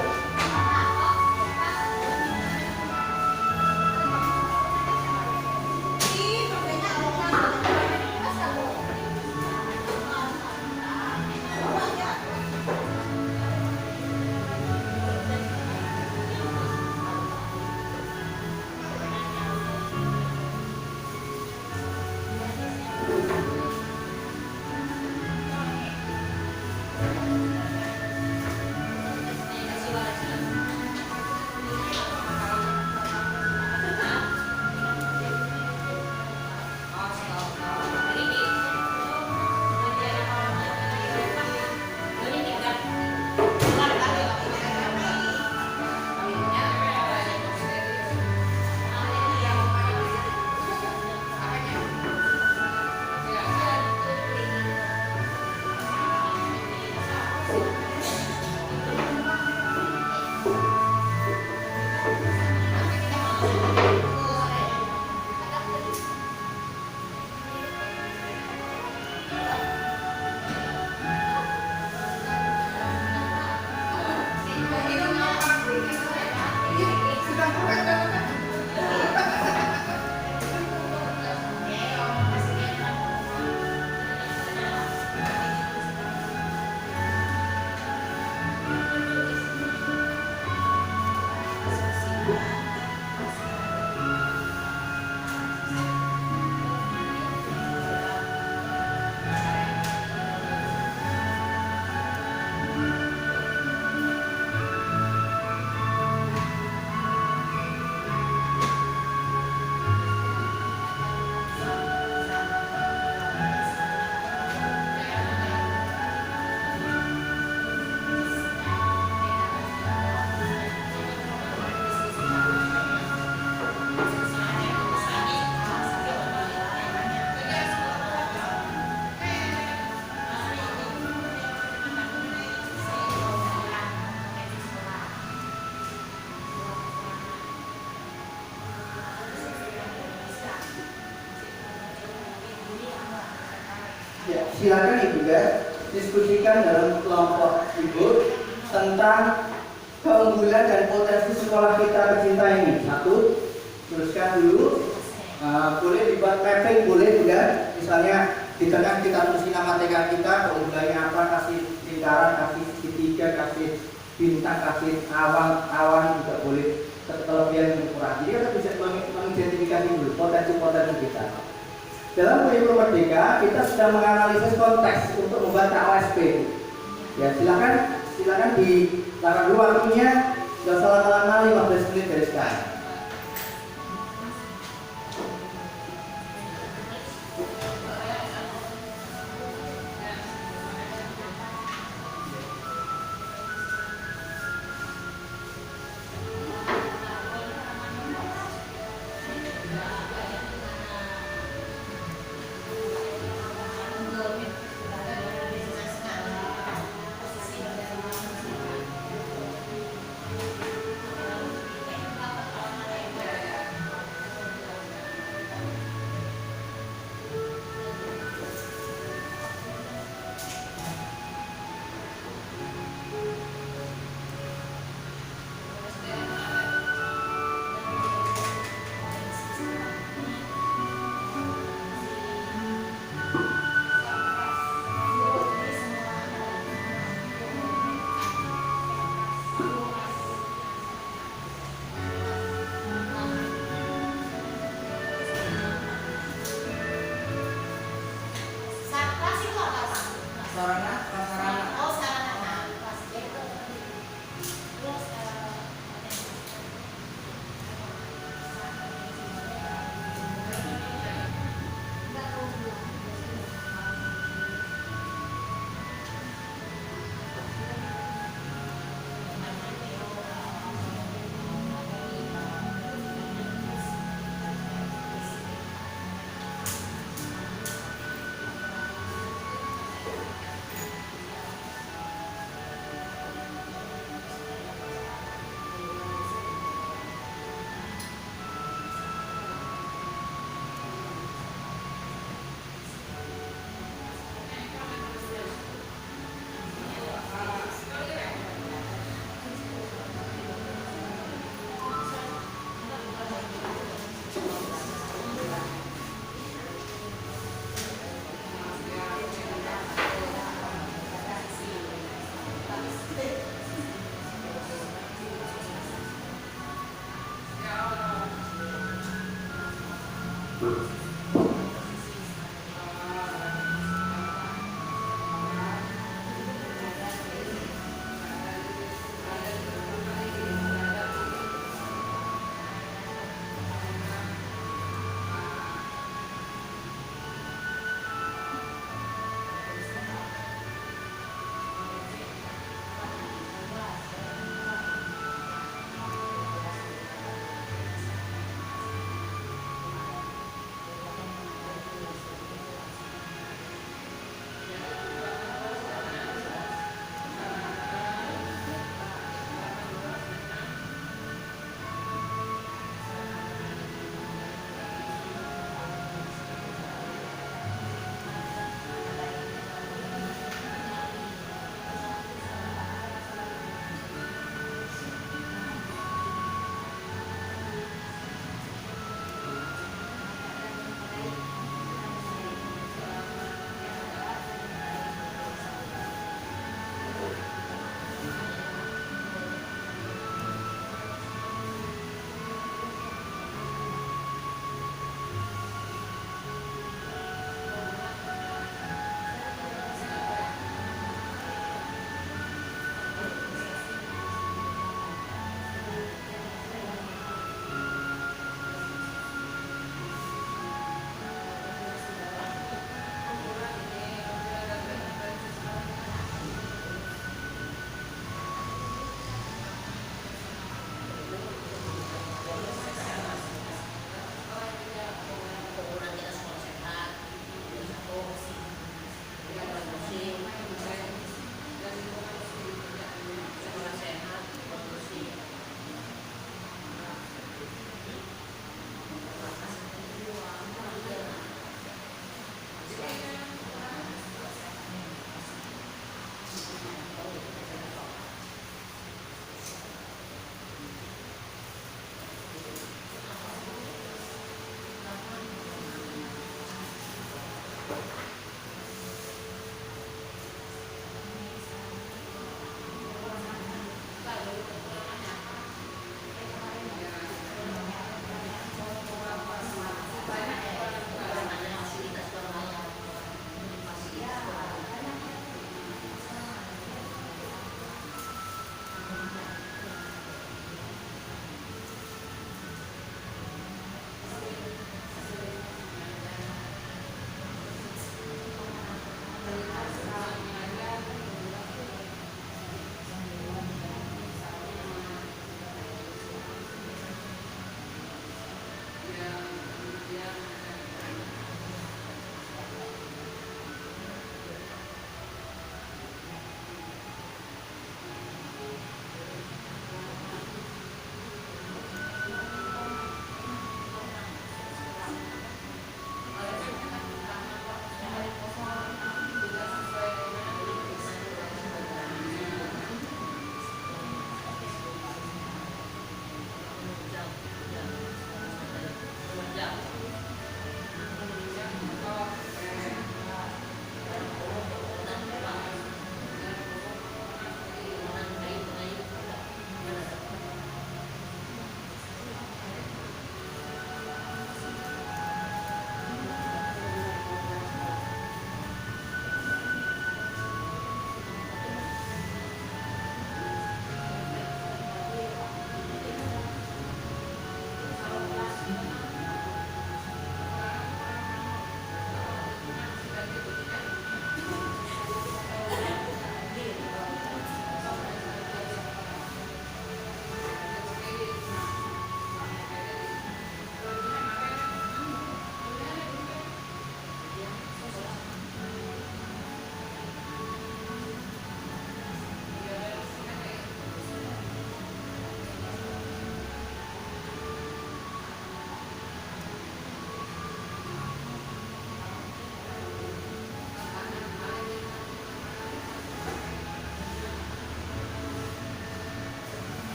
silakan ibu ya diskusikan dalam kelompok ibu tentang keunggulan dan potensi sekolah kita tercinta ini. Satu, teruskan dulu. Boleh dibuat mapping, boleh juga. Misalnya di tengah kita tulis nama TK kita, keunggulannya apa, kasih lingkaran, kasih segitiga, kasih bintang, kasih awan juga boleh. Kelebihan dan kekurangan. Jadi kita bisa mengidentifikasi dulu potensi-potensi kita. Dalam kurikulum Merdeka kita sedang menganalisis konteks untuk membuat KOSP. Ya silakan di taruh dulu waktunya. Gak salah lama 15 menit dari sekarang.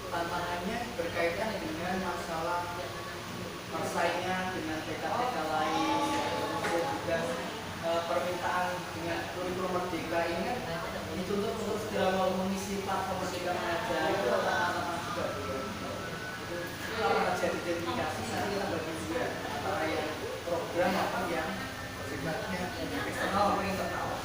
Tantangannya berkaitan dengan masalah persaingan dengan TK-TK lain, kemudian juga permintaan dengan kurikulum merdeka ini kan dituntut untuk segera mengisi platform merdeka mengajar, itu tantangan juga. Itu kalau mengajar identifikasi nanti kita bagi juga antara yang program apa yang sifatnya eksternal atau internal.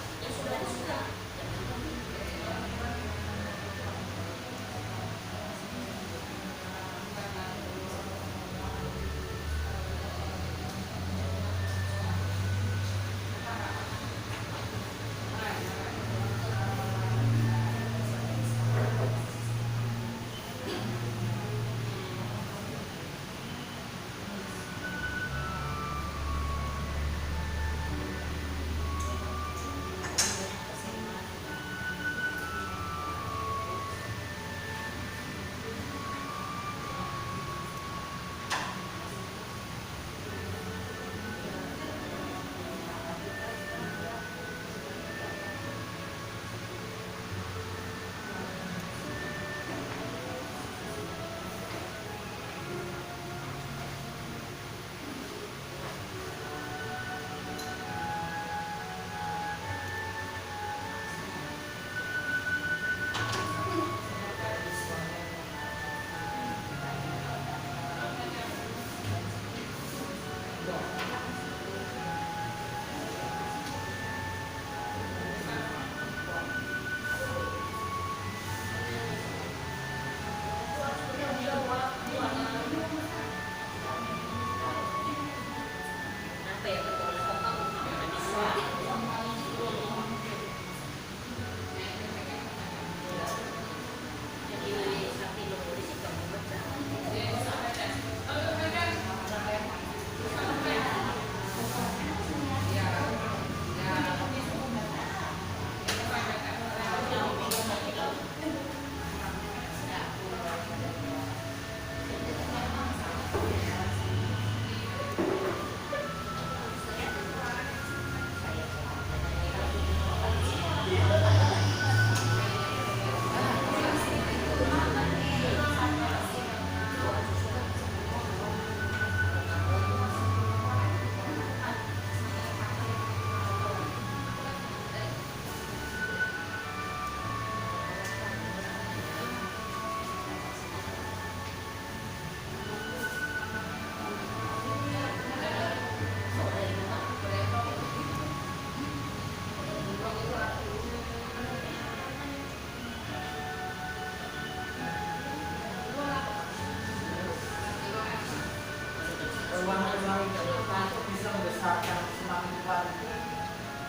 memang untuk bisa membesarkan semakin kuat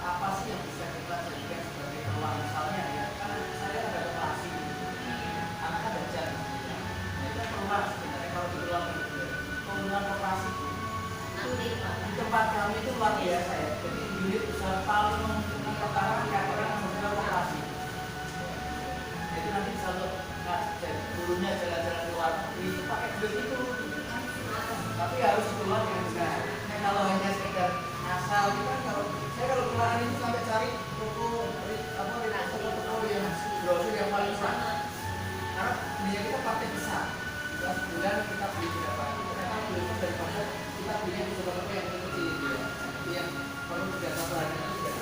apa sih yang bisa kita jadikan sebagai peluang misalnya ya kan saya ada operasi anak ada jantung itu peluang sebenarnya kalau di peluang itu pembunuhan operasi di tempat kami itu luar biasa ya jadi unit usaha paling menguntungkan pertama orang yang menggunakan operasi jadi nanti bisa untuk gurunya jalan-jalan di luar negeri itu pakai duit itu tapi harus keluar dengan benar. Nah, kalau hanya sekedar asal kita kalau saya kalau keluar itu sampai cari toko yang brosur yang paling murah karena dunia kita pakai besar bulan kita beli berapa karena beli itu daripada kita belinya di toko yang kecil itu ya yang perlu 31 hari itu sudah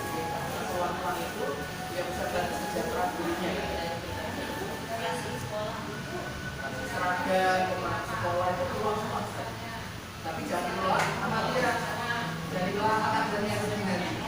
kita uang itu yang bisa bantu sejahtera belinya seragam, sekolah itu keluar semua tapi jangan dikelola amatir jangan dikelola amatir yang rutin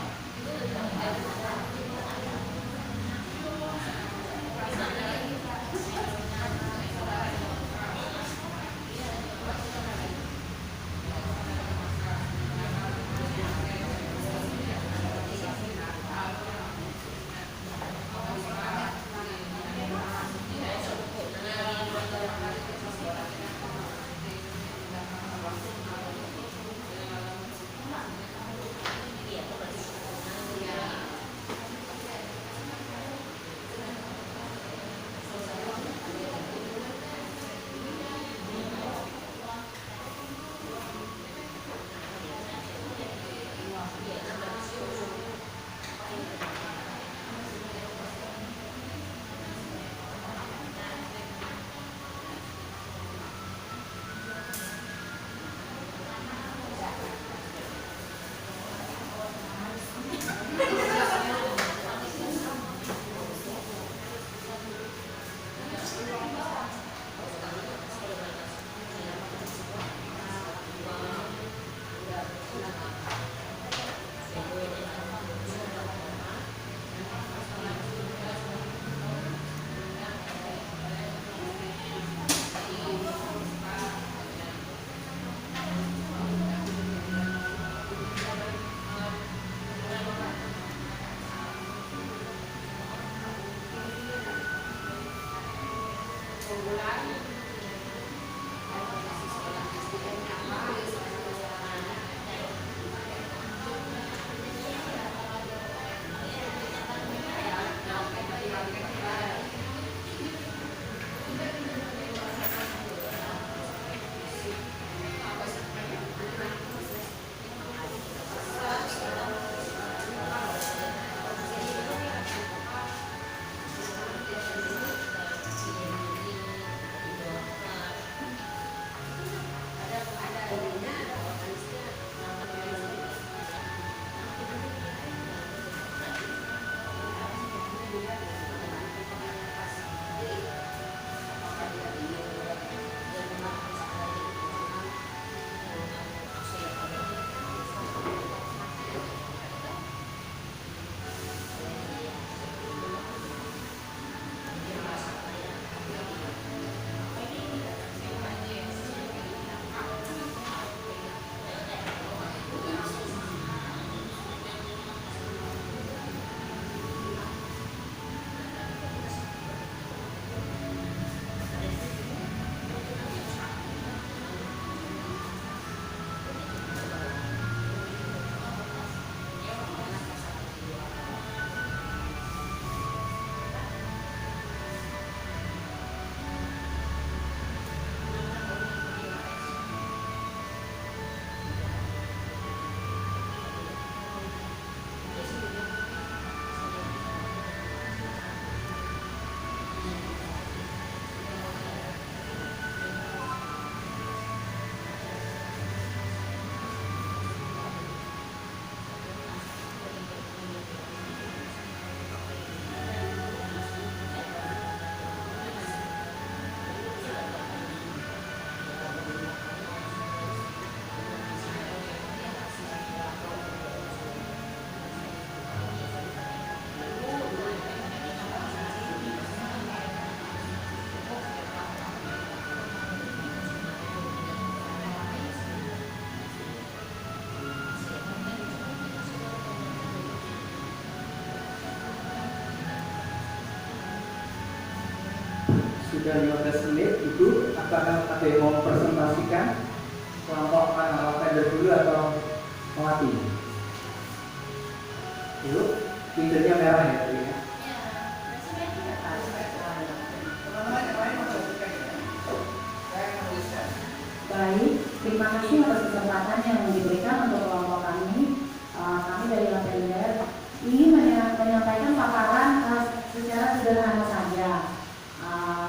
sudah 15 menit. Ibu, apakah ada yang mau presentasikan kelompok mana, vendor dulu atau melati? Ibu, tindernya merah ya tadi ya? Teman-teman yang lain mau lanjutkan ya? Saya akan tuliskan. Baik, terima kasih atas kesempatan yang diberikan untuk kelompok kami. Kami dari Lavender ingin menyampaikan paparan secara sederhana saja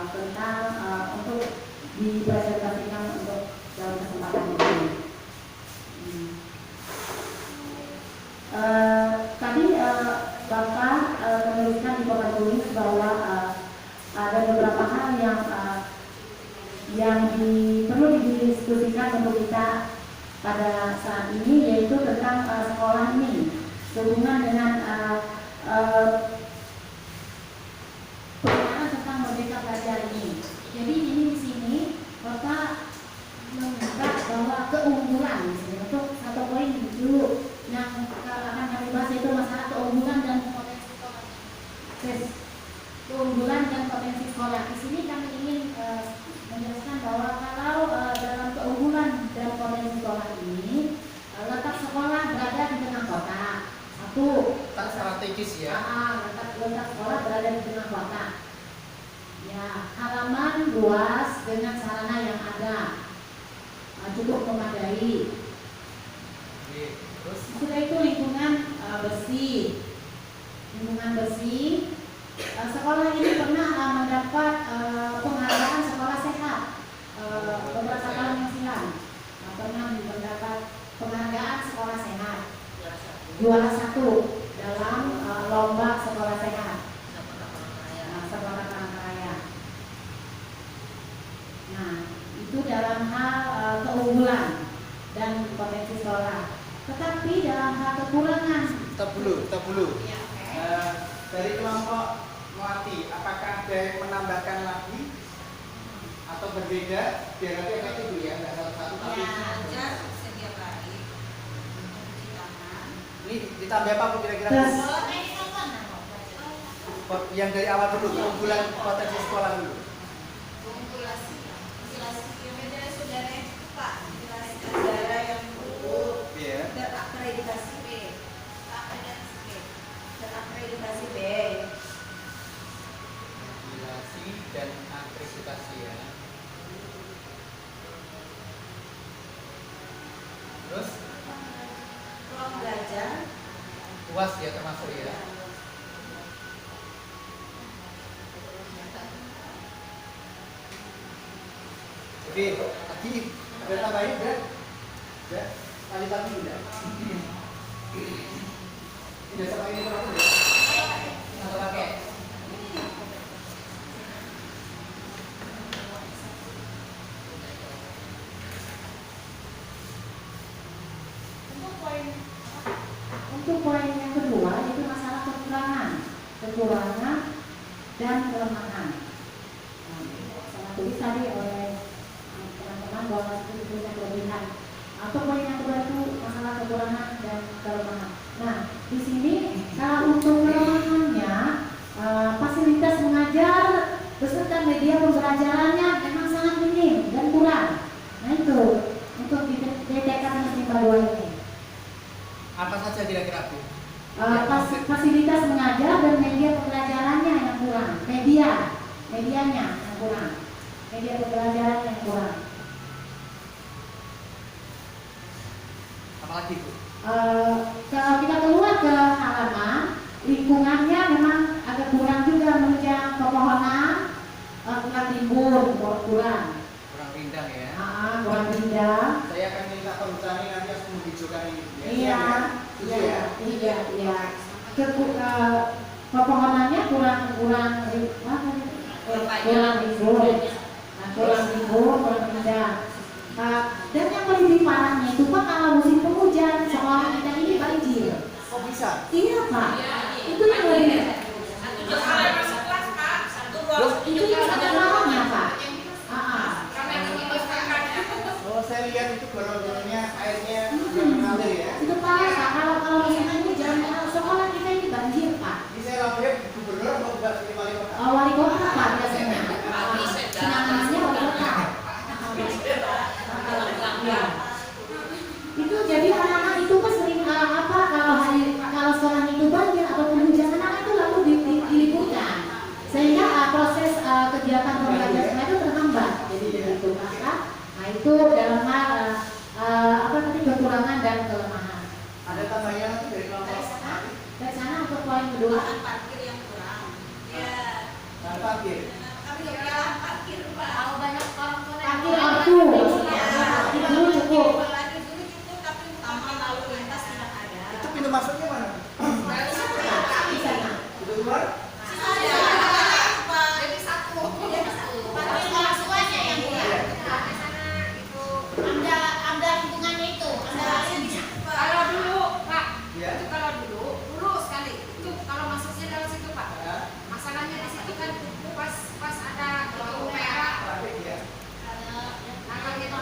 tentang untuk dipresentasikan untuk dalam kesempatan ini. Tadi Bapak menuliskan di papan tulis bahwa ada beberapa hal yang perlu didiskusikan untuk kita pada saat ini, yaitu tentang sekolah ini sehubungan dengan pernyataan tentang Merdeka Belajar ini. Jadi ini di sini Bapak meminta bahwa keunggulan di sini untuk satu poin dulu yang akan kami bahas, itu masalah keunggulan dan potensi sekolah. Keunggulan dan potensi sekolah. Di sini kami ingin menjelaskan bahwa kalau dalam keunggulan dan potensi sekolah ini, letak sekolah berada di tengah kota. Satu, Tak strategis ya. letak sekolah berada di tengah kota. Ya, halaman luas dengan sarana yang ada cukup memadai. Oke, terus Sudah itu lingkungan bersih. Lingkungan bersih. Sekolah ini pernah mendapat penghargaan sekolah sehat beberapa tahun yang silam. Pernah mendapat penghargaan sekolah sehat, juara 1 dalam lomba sekolah sehat, sekolah Palangkaraya. Nah, itu dalam hal keunggulan dan potensi sekolah. Tetapi dalam hal kekurangan, Stop dulu. Dari kelompok Melati, apakah ada yang menambahkan lagi atau berbeda? Biar nanti yang itu dulu ya, nggak satu-satu tapi Belajar setiap hari mencuci tangan. ini ditambah apa Bu kira-kira? Terus. Yang dari awal dulu, keunggulan potensi sekolah dulu. Ventilasi saudara yang cukup Pak, ventilasi saudara yang cukup, Iya. terakreditasi B, terakreditasi B. Ventilasi dan akreditasi ya. Terus Ruang belajar, puas ya termasuk ya. Oke, tadi ada tambahin ya? Ya, pagi-pagi udah. Tidak sama ini berapa ya? Atau pakai? untuk poin yang kedua itu masalah kekurangan dan kelemahan. Saya tulis tadi oleh teman-teman bahwa itu punya kelebihan. Atau poin yang kedua itu masalah kekurangan dan kelemahan. Nah, di sini kalau untuk kelemahannya, fasilitas mengajar beserta media pembelajarannya memang sangat minim dan kurang. Nah itu untuk didetekan musibah dua ini. Apa saja kira-kira Bu? Fasilitas mengajar dan media pembelajarannya yang kurang, medianya yang kurang, media pembelajaran yang kurang. Apalagi Bu? Kalau kita keluar ke halaman, lingkungannya memang agak kurang juga, menunjang pepohonan, kurang timbul, kurang Rindang ya. kurang indah. Saya akan minta perhutani nanti harus menghijaukan ini. Iya. Pepohonannya kurang timbul, kurang indah. Dan yang lebih parahnya itu Pak, kalau musim penghujan sekolah kita ini banjir. Kok bisa? Iya Pak, itu yang lebih. Itu yang sangat parahnya Pak. Oh, saya lihat itu gorong-gorongnya airnya mengalir ya. Itu parah Pak, kalau musim hujan sekolah kita ini banjir Pak. Ini saya laporin gubernur atau enggak wali kota? Wali kota Pak biasanya. kekurangan dan kelemahan. Ada tambahnya nanti dari kelompok Dari sana. Dari sana untuk poin kedua. Lahan parkir yang kurang. Ya. dan parkir. Kami nggak punya lahan parkir, Pak. Kalau banyak orang tua yang Parkir waktu. Ya. Parkir dulu cukup. Parkir dulu cukup, tapi taman lalu lintas tidak ada. Itu pintu masuknya mana? Nggak bisa pulang. Di sana. Pintu keluar? Ada. Pak. Jadi satu. Jadi satu. parkir masukannya yang kurang. Di sana itu ada lingkungannya itu, ada lainnya. Kalau dulu, Pak, Iya. itu kalau dulu sekali. Itu kalau masuknya dalam situ, Pak. Ya. Masalahnya di situ kan pas ada lampu merah, Trafik ya. nah gitu.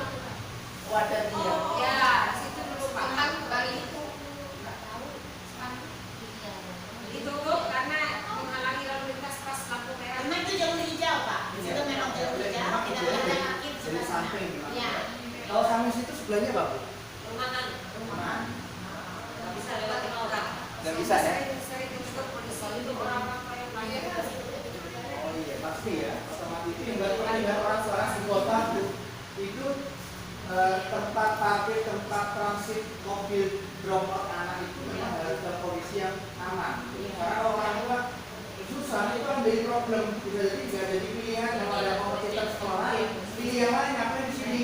Wadah dia. Ya, di situ dulu Pak. Kan kali itu ditutup karena menghalangi lalu lintas pas lampu merah. Karena itu jalur hijau, Pak. Di situ memang jalur hijau, tidak boleh ada parkir Jadi sebelah sana. samping. Ya, Kalau samping situ sebelahnya apa, Bu? rumahan. Rumahan. Nggak bisa lewatin orang. Nggak bisa ya? Sering juga polisi itu orang apa yang lahir. Oh iya, pasti ya. Otomatis itu yang nggak pernah lihat orang di kota Bu. Itu tempat parkir, tempat transit mobil drop off anak itu memang harus dalam kondisi yang aman. Karena kalau orang tua susah itu kan jadi problem. Bisa jadi nggak jadi pilihan kalau ada kompetitor sekolah lain. Pilih yang lain ngapain di sini?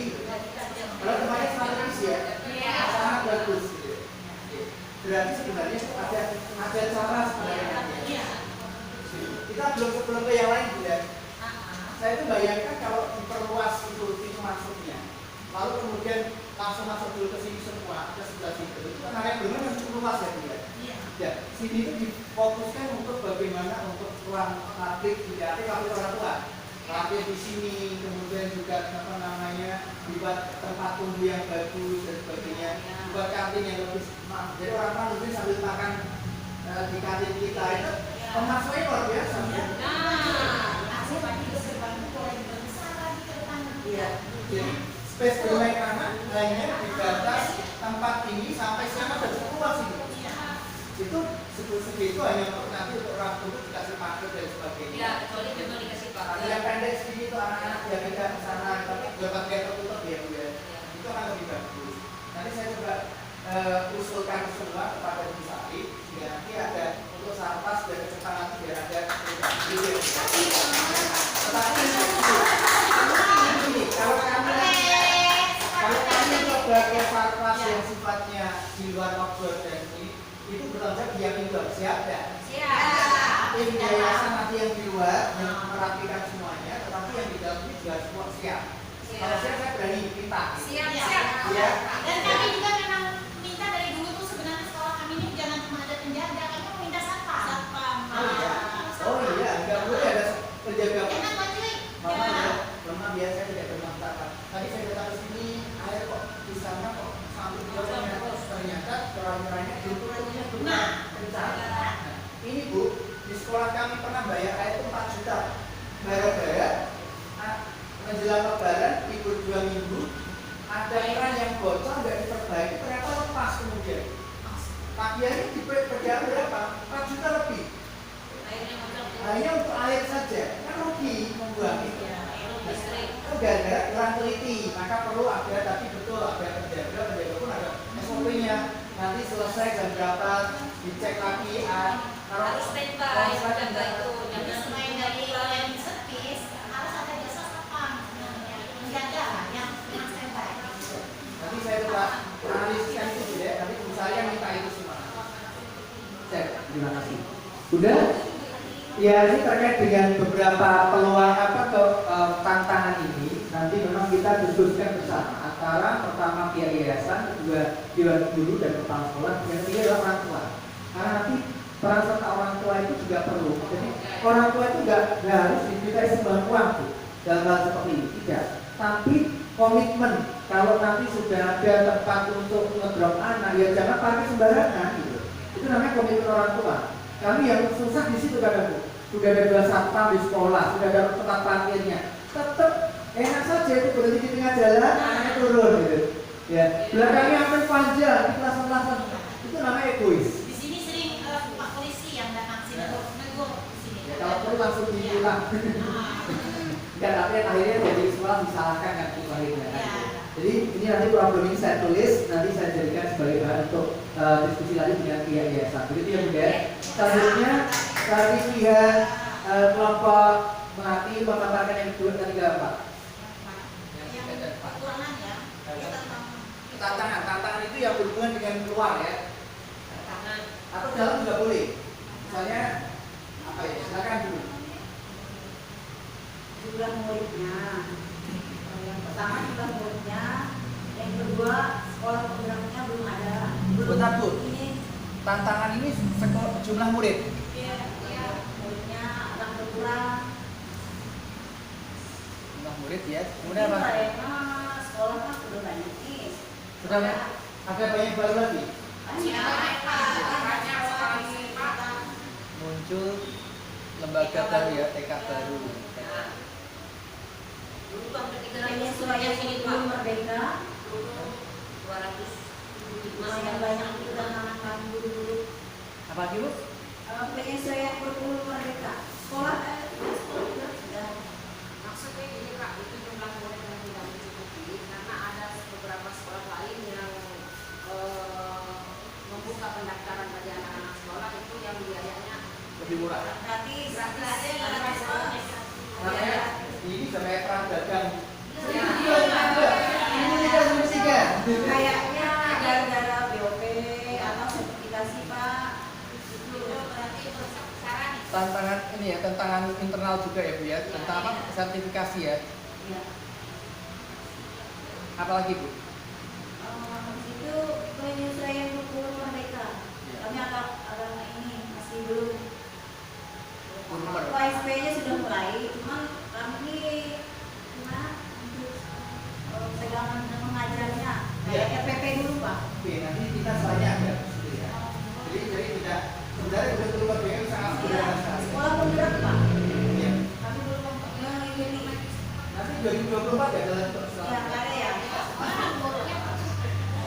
Kalau tempatnya strategis ya, sangat bagus. Gitu. Berarti sebenarnya ada cara sebenarnya. Kita belum ke yang lain ya. Saya itu bayangkan kalau diperluas itu pintu masuknya, lalu kemudian langsung masuk dulu ke sini semua, ke sebelah situ. Itu kan area benar yang cukup luas ya, Bu ya. Ya, sini itu difokuskan untuk bagaimana untuk ruang publik tidak tapi orang tua. Parkir di sini, kemudian juga apa namanya dibuat tempat tunggu yang bagus dan sebagainya, dibuat kantin yang lebih smart. Jadi orang mungkin sambil makan di kantin kita itu pemasukannya luar biasa. Iya. Jadi space bermain anak hanya dibatas tempat ini sampai sana dan cukup luas ini. Itu segitu hanya untuk nanti untuk orang tua dikasih parkir dan sebagainya. Ya, kecuali memang dikasih Tapi parkir. yang pendek segini itu anak-anak yang tidak ke sana tapi juga pakai tertutup ya Bu ya. Itu akan lebih bagus. Nanti saya coba usulkan semua kepada Bu Sari sehingga nanti ada untuk sarpas dan kecepatan nanti biar ada tetapi ini kalau kami coba ke sarpas yang sifatnya di luar outdoor dan ini itu bertanggung jawab yang indoor siap ya? Tim yayasan nanti yang di luar yang merapikan semuanya, tetapi yang di dalam ini juga semua siap. Kalau siap saya berani minta. Siap. Ya. Dan kami juga memang minta dari dulu tuh sebenarnya sekolah kami ini jangan cuma ada penjaga, kami mau minta satpam. Satpam. Oh iya, nggak boleh ada penjaga. Enak Pak Cuy. Mama ya, mama biasa tidak bermanfaat. Tadi saya datang ke sini, air kok di sana kok sampai jauhnya ternyata curah-curahnya turunnya kencang. Ini Bu, di sekolah kami pernah bayar air itu 4 juta. Gara-gara menjelang lebaran, libur 2 minggu, ada keran yang bocor nggak diperbaiki, ternyata lepas kemudian. Tagihannya diperkirakan berapa? 4 juta lebih. Hanya untuk air saja, kan rugi membuang itu. Itu gara-gara kurang teliti, maka perlu ada tapi betul ada penjaga pun ada SOP-nya. Nanti selesai jam berapa dicek lagi Harus standby, penjaga itu. Jadi selain dari yang servis, harus ada jasa satpam menjaga lah yang standby. Nanti saya coba analisiskan itu ya, nanti Bu saya minta itu semua. Cek, terima kasih. Udah? Ya, ini terkait dengan beberapa peluang tantangan ini. Nanti memang kita diskusikan bersama antara pertama pihak yayasan, kedua dewan guru dan kepala sekolah, yang ketiga adalah orang tua. Karena nanti peran serta orang tua itu juga perlu. Jadi orang tua itu nggak harus dimintai sumbangan uang Bu, dalam hal seperti ini, tidak. Tapi komitmen kalau nanti sudah ada tempat untuk ngedrop anak, ya jangan parkir sembarangan gitu. Itu namanya komitmen orang tua. Kami yang susah di situ kadang Bu. Sudah ada 2 satpam di sekolah, sudah ada tempat parkirnya. Tetap enak saja itu berhenti di tengah jalan, anaknya turun gitu. Ya, belakangnya sampai panjang di kelas-kelasan. Itu namanya egois. Di sini sering Pak polisi yang datang sini negur di sini. Ya, kalau perlu langsung diulang. Enggak, tapi akhirnya jadi sekolah disalahkan kan itu akhirnya. Kan? Ya. Jadi ini nanti problem ini saya tulis, nanti saya jadikan untuk diskusi lagi dengan pihak yayasan. Begitu ya Bunda. Selanjutnya dari pihak kelompok Melati memaparkan yang kedua dan ketiga Pak. Kekurangan ya. Tantangan itu yang berhubungan dengan luar ya. Atau dalam juga boleh. Misalnya apa ya? Silakan dulu. Jumlah muridnya. Yang pertama jumlah muridnya, yang kedua sekolah penggeraknya belum ada. Bentar, Bu. Ini Tantangan ini jumlah murid. muridnya akan berkurang. Jumlah murid ya. Kemudian apa? Kayaknya sekolah kan sudah banyak nih. Sudah ada banyak baru lagi. Muncul lembaga baru ya, TK baru. Penyesuaian kurikulum merdeka. Masih banyak keterangan kami guru-guru. Apa lagi Bu? Penyesuaian kurikulum merdeka. Sekolah juga sudah. Maksudnya gini Kak, itu jumlah murid yang tidak mencukupi karena ada beberapa sekolah lain yang membuka pendaftaran bagi anak-anak sekolah itu yang biayanya Lebih murah. Gratis. Namanya ini sampai perang dagang. Ya. Ini kita fungsikan. Kayaknya gara-gara BOP atau sertifikasi Pak. itu berarti bersyarat Tantangan ini ya, tantangan internal juga ya Bu ya. Tentang apa? Sertifikasi ya. Ya. Apalagi Bu? Itu penyesuaian kurikulum merdeka. Kami agak ini masih belum. KSP-nya sudah mulai, cuman kami gimana untuk pegangan dan mengajarnya kayak RPP dulu Pak. Oke, nanti kita tanya ya. Jadi tidak sebenarnya sudah keluar dengan sangat sederhana sekali. Sekolah penggerak Pak. Iya. Kami belum ini. Nanti 2024 ya dalam Ya ada ya.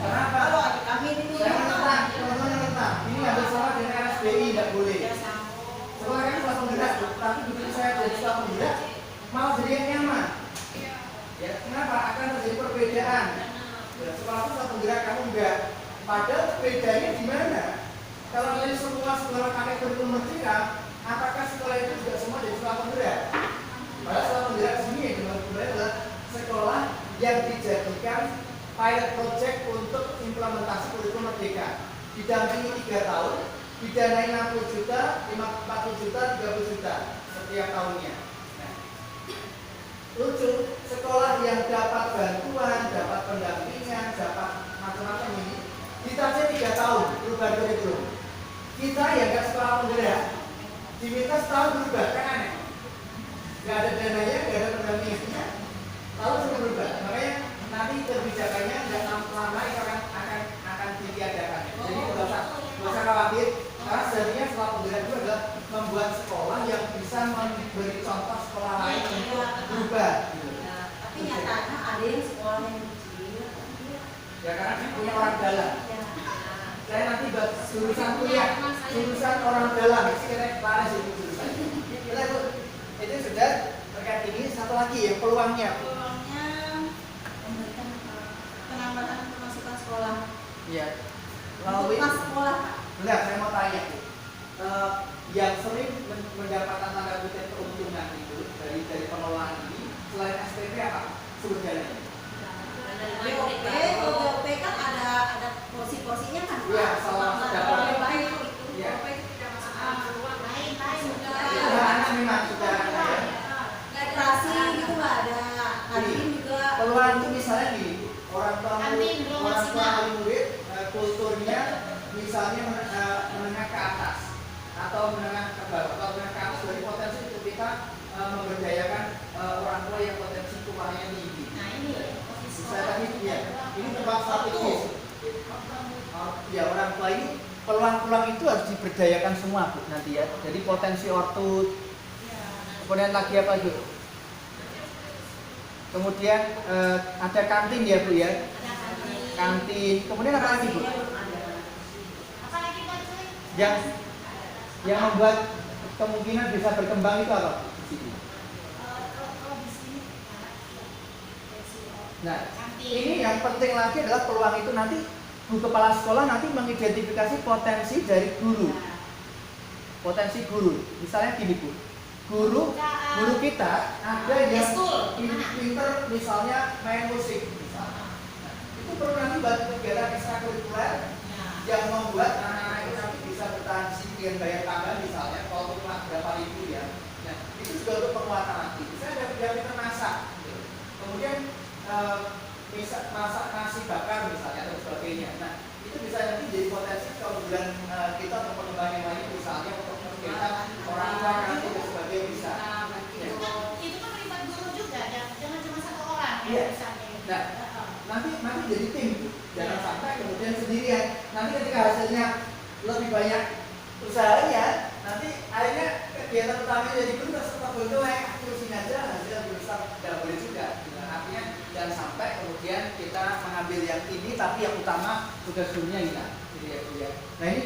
Kenapa? Kalau kami itu Saya menentang, teman-teman menentang. Ini ada salah dengan RSBI, tidak boleh. Sekolah kan sekolah penggerak, tapi begitu saya jadi sekolah penggerak, malah jadi yang nyaman. Ya, kenapa? Akan terjadi perbedaan. Ya, sekolah itu sekolah penggerak, kamu enggak. Padahal bedanya di mana? Kalau kalian semua sekolah pakai kurikulum merdeka, apakah sekolah itu juga semua jadi sekolah penggerak? Padahal sekolah penggerak di sini yang dimulai adalah sekolah yang dijadikan pilot project untuk implementasi kurikulum merdeka. Didampingi 3 tahun, didanai 60 juta, 40 juta, 30 juta setiap tahunnya. Nah, lucu, sekolah yang dapat bantuan, dapat pendampingan, dapat macam-macam ini, ditarget 3 tahun berubah kurikulum. Kita yang nggak sekolah penggerak, diminta setahun berubah, kan aneh. Nggak ada dananya, nggak ada pendampingannya, lalu sudah berubah. Makanya nanti kebijakannya nggak lama itu akan ditiadakan. Jadi nggak usah khawatir, karena sebenarnya sekolah penggerak itu adalah membuat sekolah yang bisa memberi contoh sekolah lain untuk berubah. Gitu. tapi nyatanya ada yang sekolah yang kecil. Ya karena dia punya orang dalam. Ya. Saya nanti buat jurusan kuliah, jurusan orang dalam. Sekiranya laris itu jurusan. Kita itu sudah terkait ini. Satu lagi ya peluangnya. Peluangnya memberikan penambahan pemasukan sekolah. Iya. Untuk kelas sekolah Pak. Enggak, saya mau tanya. Yang sering mendapatkan tanda kutip keuntungan itu dari pengelolaan ini selain SPP apa? Sumber dananya? BOP, kalau BOP kan ada porsi-porsinya kan Pak. Iya, salah dapatnya baik. Iya. Lain-lain. Sederhana memang sudah. Literasi gitu nggak ada. Kantin juga. Peluang itu misalnya gini, orang tua Kantin belum orang tua maksimal. murid kulturnya misalnya menengah ke atas atau menengah ke bawah. Kalau menengah ke atas dari potensi itu kita memberdayakan orang tua yang potensi keuangannya tinggi. Nah ini posisi Saya sekolah. tadi ya, ini tempat strategis. Ya orang tua ini peluang-peluang itu harus diberdayakan semua Bu nanti ya. Jadi potensi ortu, kemudian lagi apa Bu? Kemudian ada kantin ya Bu ya. Kantin. Kemudian apa lagi Bu? Apalagi Pak Cuy? Yang membuat kemungkinan bisa berkembang itu apa? Di sini. Kalau di sini Nah, kantin. ini yang penting lagi adalah peluang itu nanti Bu Kepala Sekolah nanti mengidentifikasi potensi dari guru. Potensi guru. Misalnya gini Bu, guru kita ada yang pinter misalnya main musik misalnya. Nah, itu perlu nanti buat kegiatan ekstrakurikuler yang membuat anak-anak itu nanti bisa bertahan dengan bayar tambah misalnya kalau cuma berapa ribu ya. Nah, itu juga untuk penguatan nanti. Misalnya ada yang pinter masak, gitu. Kemudian masak nasi bakar misalnya atau sebagainya. Nah, itu bisa nanti jadi potensi kalau bulan kita untuk pengembangan yang lain misalnya untuk kegiatan orang tua nanti dan sebagainya bisa. Itu kan melibat guru juga, jangan cuma satu orang Iya. yang bisa. Nah, nanti jadi tim, jangan sampai kemudian sendirian. Nanti ketika hasilnya lebih banyak usahanya, nanti akhirnya kegiatan utamanya jadi guru tetap boleh terusin aja hasilnya lebih besar, tidak boleh juga. Nah, artinya jangan sampai kemudian kita mengambil yang ini tapi yang utama tugas gurunya hilang. Jadi ya. Nah ini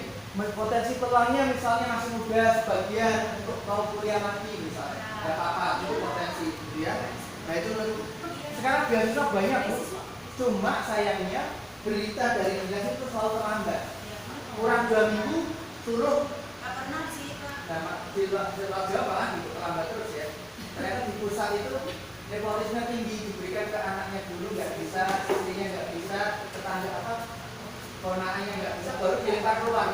potensi peluangnya misalnya masih muda sebagian untuk mau kuliah lagi misalnya, nggak apa-apa itu potensi, gitu ya. Nah itu sekarang beasiswa banyak Bu, cuma sayangnya berita dari dinas itu selalu terlambat. Kurang 2 minggu suruh. Nggak pernah sih Pak. Nah, di luar Jawa malah gitu terlambat terus ya. Ternyata di pusat itu nepotisme tinggi, diberikan ke anaknya dulu nggak bisa, istrinya nggak bisa, tetangga apa, ponakannya nggak bisa, baru dilempar keluar.